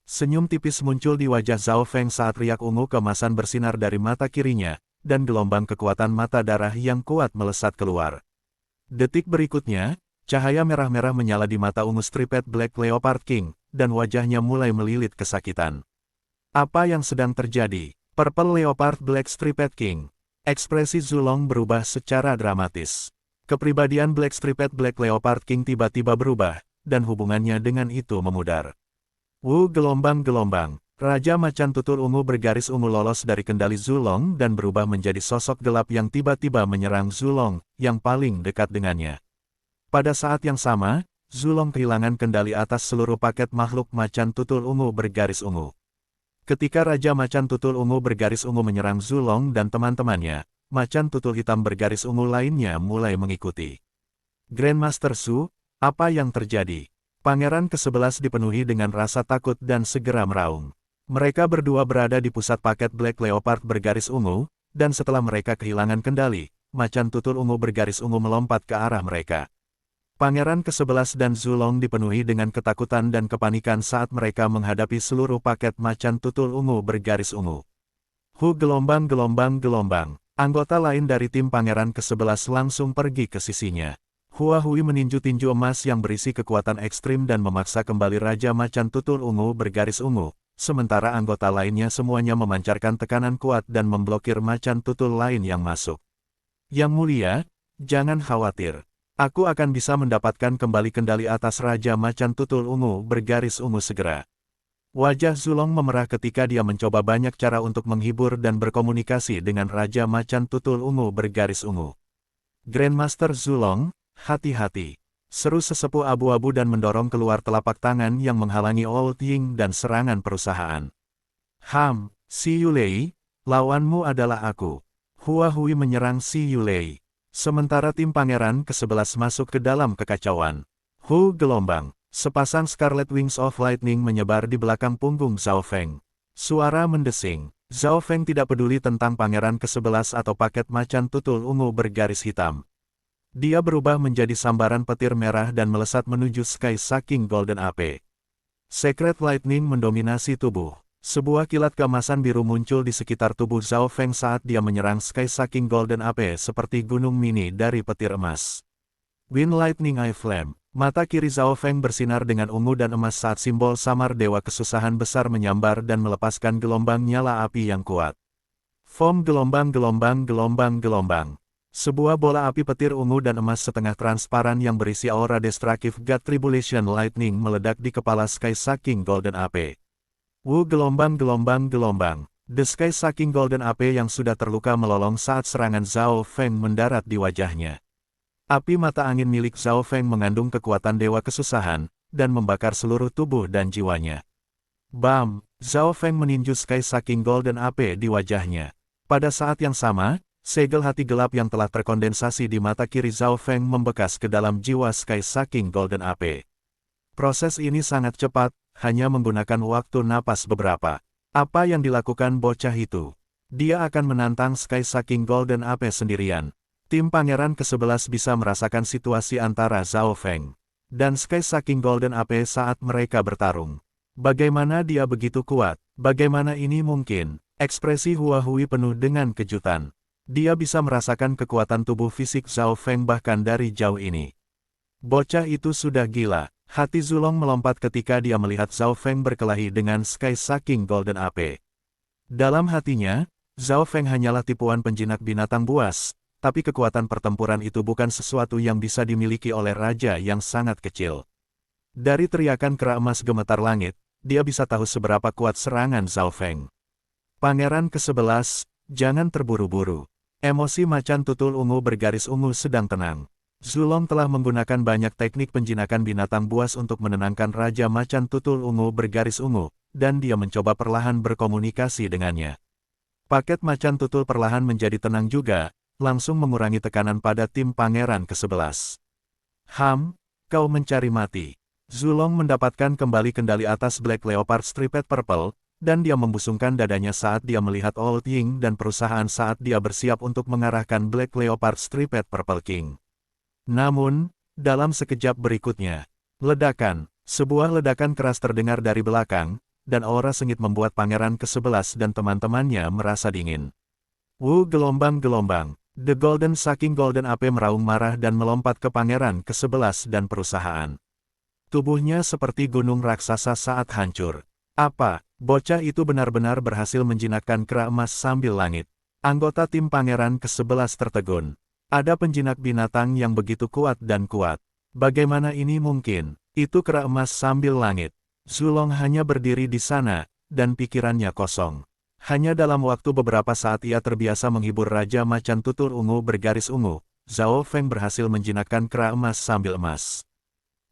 Speaker 1: Senyum tipis muncul di wajah Zhao Feng saat riak ungu keemasan bersinar dari mata kirinya, dan gelombang kekuatan mata darah yang kuat melesat keluar. Detik berikutnya, cahaya merah-merah menyala di mata ungu Striped Black Leopard King, dan wajahnya mulai melilit kesakitan. Apa yang sedang terjadi? Purple Leopard Black Striped King. Ekspresi Zulong berubah secara dramatis. Kepribadian Black Striped Black Leopard King tiba-tiba berubah, dan hubungannya dengan itu memudar. Gelombang-gelombang. Raja Macan Tutul Ungu bergaris ungu lolos dari kendali Zulong dan berubah menjadi sosok gelap yang tiba-tiba menyerang Zulong, yang paling dekat dengannya. Pada saat yang sama, Zulong kehilangan kendali atas seluruh paket makhluk Macan Tutul Ungu bergaris ungu. Ketika Raja Macan Tutul Ungu bergaris ungu menyerang Zulong dan teman-temannya, Macan Tutul Hitam bergaris ungu lainnya mulai mengikuti. Grandmaster Su, apa yang terjadi? Pangeran ke-11 dipenuhi dengan rasa takut dan segera meraung. Mereka berdua berada di pusat paket Black Leopard bergaris ungu, dan setelah mereka kehilangan kendali, Macan Tutul Ungu bergaris ungu melompat ke arah mereka. Pangeran ke-11 dan Zulong dipenuhi dengan ketakutan dan kepanikan saat mereka menghadapi seluruh paket Macan Tutul Ungu bergaris ungu. Gelombang-gelombang-gelombang. Anggota lain dari tim Pangeran ke-11 langsung pergi ke sisinya. Hua Hui meninju tinju emas yang berisi kekuatan ekstrim dan memaksa kembali Raja Macan Tutul Ungu bergaris ungu, sementara anggota lainnya semuanya memancarkan tekanan kuat dan memblokir Macan Tutul lain yang masuk. Yang mulia, jangan khawatir. Aku akan bisa mendapatkan kembali kendali atas Raja Macan Tutul Ungu bergaris ungu segera. Wajah Zulong memerah ketika dia mencoba banyak cara untuk menghibur dan berkomunikasi dengan Raja Macan Tutul Ungu bergaris ungu. Grandmaster Zulong, hati-hati. Seru sesepuh abu-abu dan mendorong keluar telapak tangan yang menghalangi Old Ying dan serangan perusahaan. Si Yulei, lawanmu adalah aku. Hua Hui menyerang Si Yulei. Sementara tim Pangeran ke-11 masuk ke dalam kekacauan. Gelombang. Sepasang Scarlet Wings of Lightning menyebar di belakang punggung Zhao Feng. Suara mendesing. Zhao Feng tidak peduli tentang Pangeran ke-11 atau paket Macan Tutul Ungu bergaris hitam. Dia berubah menjadi sambaran petir merah dan melesat menuju Sky Sucking Golden Ape. Secret Lightning mendominasi tubuh. Sebuah kilat keemasan biru muncul di sekitar tubuh Zhao Feng saat dia menyerang Sky Sucking Golden Ape seperti gunung mini dari petir emas. Wind Lightning Eye Flame. Mata kiri Zhao Feng bersinar dengan ungu dan emas saat simbol samar dewa kesusahan besar menyambar dan melepaskan gelombang nyala api yang kuat. Foam gelombang-gelombang-gelombang-gelombang. Sebuah bola api petir ungu dan emas setengah transparan yang berisi aura destructive God Tribulation Lightning meledak di kepala Sky Sucking Golden Ape. Gelombang-gelombang-gelombang. The Sky Sucking Golden Ape yang sudah terluka melolong saat serangan Zhao Feng mendarat di wajahnya. Api mata angin milik Zhao Feng mengandung kekuatan dewa kesusahan, dan membakar seluruh tubuh dan jiwanya. Bam! Zhao Feng meninju Sky Sucking Golden Ape di wajahnya. Pada saat yang sama, segel hati gelap yang telah terkondensasi di mata kiri Zhao Feng membekas ke dalam jiwa Sky Sucking Golden Ape. Proses ini sangat cepat, hanya menggunakan waktu napas beberapa. Apa yang dilakukan bocah itu? Dia akan menantang Sky Sucking Golden Ape sendirian. Tim Pangeran ke-11 bisa merasakan situasi antara Zhao Feng dan Sky Sucking Golden Ape saat mereka bertarung. Bagaimana dia begitu kuat? Bagaimana ini mungkin? Ekspresi Hua Hui penuh dengan kejutan. Dia bisa merasakan kekuatan tubuh fisik Zhao Feng bahkan dari jauh ini. Bocah itu sudah gila. Hati Zulong melompat ketika dia melihat Zhao Feng berkelahi dengan Sky Sucking Golden Ape. Dalam hatinya, Zhao Feng hanyalah tipuan penjinak binatang buas, tapi kekuatan pertempuran itu bukan sesuatu yang bisa dimiliki oleh raja yang sangat kecil. Dari teriakan kera emas gemetar langit, dia bisa tahu seberapa kuat serangan Zhao Feng. Pangeran ke-11, jangan terburu-buru. Emosi macan tutul ungu bergaris ungu sedang tenang. Zulong telah menggunakan banyak teknik penjinakan binatang buas untuk menenangkan Raja Macan Tutul Ungu bergaris ungu, dan dia mencoba perlahan berkomunikasi dengannya. Paket Macan Tutul perlahan menjadi tenang juga, langsung mengurangi tekanan pada tim Pangeran ke-11. Kau mencari mati. Zulong mendapatkan kembali kendali atas Black Leopard Striped Purple, dan dia membusungkan dadanya saat dia melihat Old Ying dan perusahaan saat dia bersiap untuk mengarahkan Black Leopard Striped Purple King. Namun, dalam sekejap berikutnya, sebuah ledakan keras terdengar dari belakang, dan aura sengit membuat Pangeran ke-11 dan teman-temannya merasa dingin. Gelombang-gelombang, The Golden Sucking Golden Ape meraung marah dan melompat ke Pangeran ke-11 dan perusahaan. Tubuhnya seperti gunung raksasa saat hancur. Bocah itu benar-benar berhasil menjinakkan kera emas sambil langit. Anggota tim Pangeran ke-11 tertegun. Ada penjinak binatang yang begitu kuat dan kuat. Bagaimana ini mungkin? Itu kera emas sambil langit. Zulong hanya berdiri di sana, dan pikirannya kosong. Hanya dalam waktu beberapa saat ia terbiasa menghibur Raja Macan Tutul Ungu bergaris ungu, Zhao Feng berhasil menjinakkan kera emas sambil emas.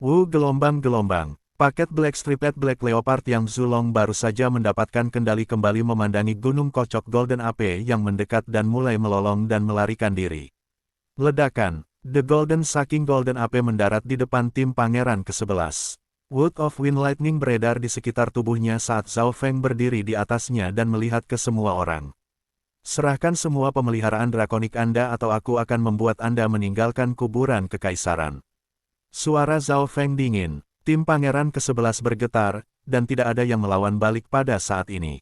Speaker 1: Gelombang-gelombang. Paket Black Striped Black Leopard yang Zulong baru saja mendapatkan kendali kembali memandangi gunung kocok Golden Ape yang mendekat dan mulai melolong dan melarikan diri. Ledakan, The Golden Sucking Golden Ape mendarat di depan tim Pangeran ke-11. Wood of Wind Lightning beredar di sekitar tubuhnya saat Zhao Feng berdiri di atasnya dan melihat ke semua orang. Serahkan semua pemeliharaan drakonik Anda atau aku akan membuat Anda meninggalkan kuburan kekaisaran. Suara Zhao Feng dingin, tim Pangeran ke-11 bergetar, dan tidak ada yang melawan balik pada saat ini.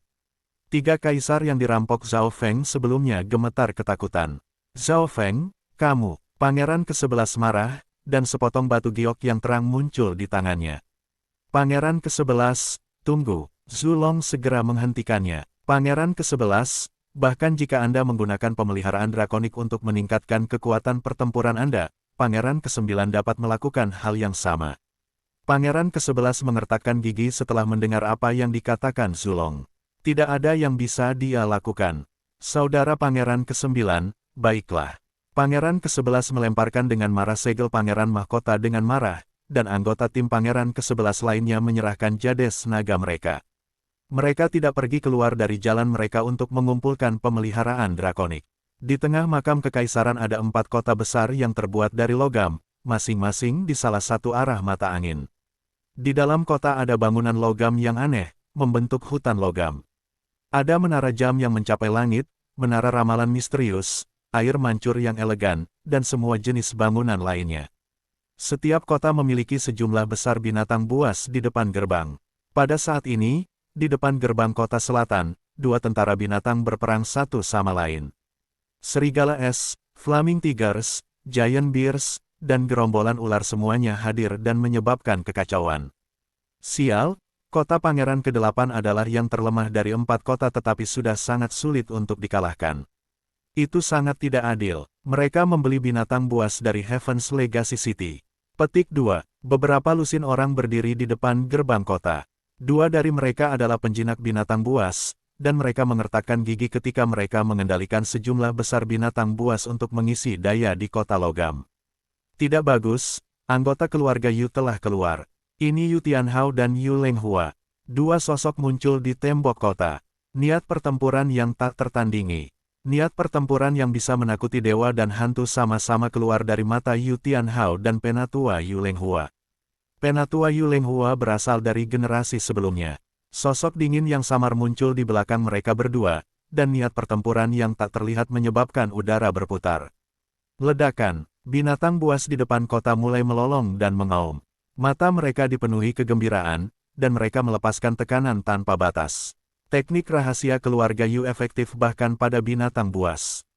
Speaker 1: 3 kaisar yang dirampok Zhao Feng sebelumnya gemetar ketakutan. Zhao Feng, kamu, Pangeran ke-11 marah, dan sepotong batu giok yang terang muncul di tangannya. Pangeran ke-11, tunggu, Zulong segera menghentikannya. Pangeran ke-11, bahkan jika Anda menggunakan pemeliharaan drakonik untuk meningkatkan kekuatan pertempuran Anda, Pangeran ke-9 dapat melakukan hal yang sama. Pangeran ke-11 mengertakkan gigi setelah mendengar apa yang dikatakan Zulong. Tidak ada yang bisa dia lakukan. Saudara Pangeran ke-9, baiklah. Pangeran ke-11 melemparkan dengan marah segel Pangeran Mahkota dengan marah, dan anggota tim Pangeran ke-11 lainnya menyerahkan jades naga mereka. Mereka tidak pergi keluar dari jalan mereka untuk mengumpulkan pemeliharaan drakonik. Di tengah makam kekaisaran ada 4 kota besar yang terbuat dari logam, masing-masing di salah satu arah mata angin. Di dalam kota ada bangunan logam yang aneh, membentuk hutan logam. Ada menara jam yang mencapai langit, menara ramalan misterius, air mancur yang elegan, dan semua jenis bangunan lainnya. Setiap kota memiliki sejumlah besar binatang buas di depan gerbang. Pada saat ini, di depan gerbang kota selatan, 2 tentara binatang berperang satu sama lain. Serigala es, Flaming Tigers, Giant Bears, dan gerombolan ular semuanya hadir dan menyebabkan kekacauan. Sial, kota Pangeran ke-8 adalah yang terlemah dari 4 kota tetapi sudah sangat sulit untuk dikalahkan. Itu sangat tidak adil. Mereka membeli binatang buas dari Heaven's Legacy City. Petik 2. Beberapa lusin orang berdiri di depan gerbang kota. 2 dari mereka adalah penjinak binatang buas, dan mereka mengertakkan gigi ketika mereka mengendalikan sejumlah besar binatang buas untuk mengisi daya di kota logam. Tidak bagus, anggota keluarga Yu telah keluar. Ini Yu Tianhao dan Yu Lenghua. 2 sosok muncul di tembok kota. Niat pertempuran yang tak tertandingi. Niat pertempuran yang bisa menakuti dewa dan hantu sama-sama keluar dari mata Yu Tianhao dan Penatua Yu Lenghua. Penatua Yu Lenghua berasal dari generasi sebelumnya. Sosok dingin yang samar muncul di belakang mereka berdua, dan niat pertempuran yang tak terlihat menyebabkan udara berputar. Ledakan, binatang buas di depan kota mulai melolong dan mengaum. Mata mereka dipenuhi kegembiraan, dan mereka melepaskan tekanan tanpa batas. Teknik rahasia keluarga Yu efektif bahkan pada binatang buas.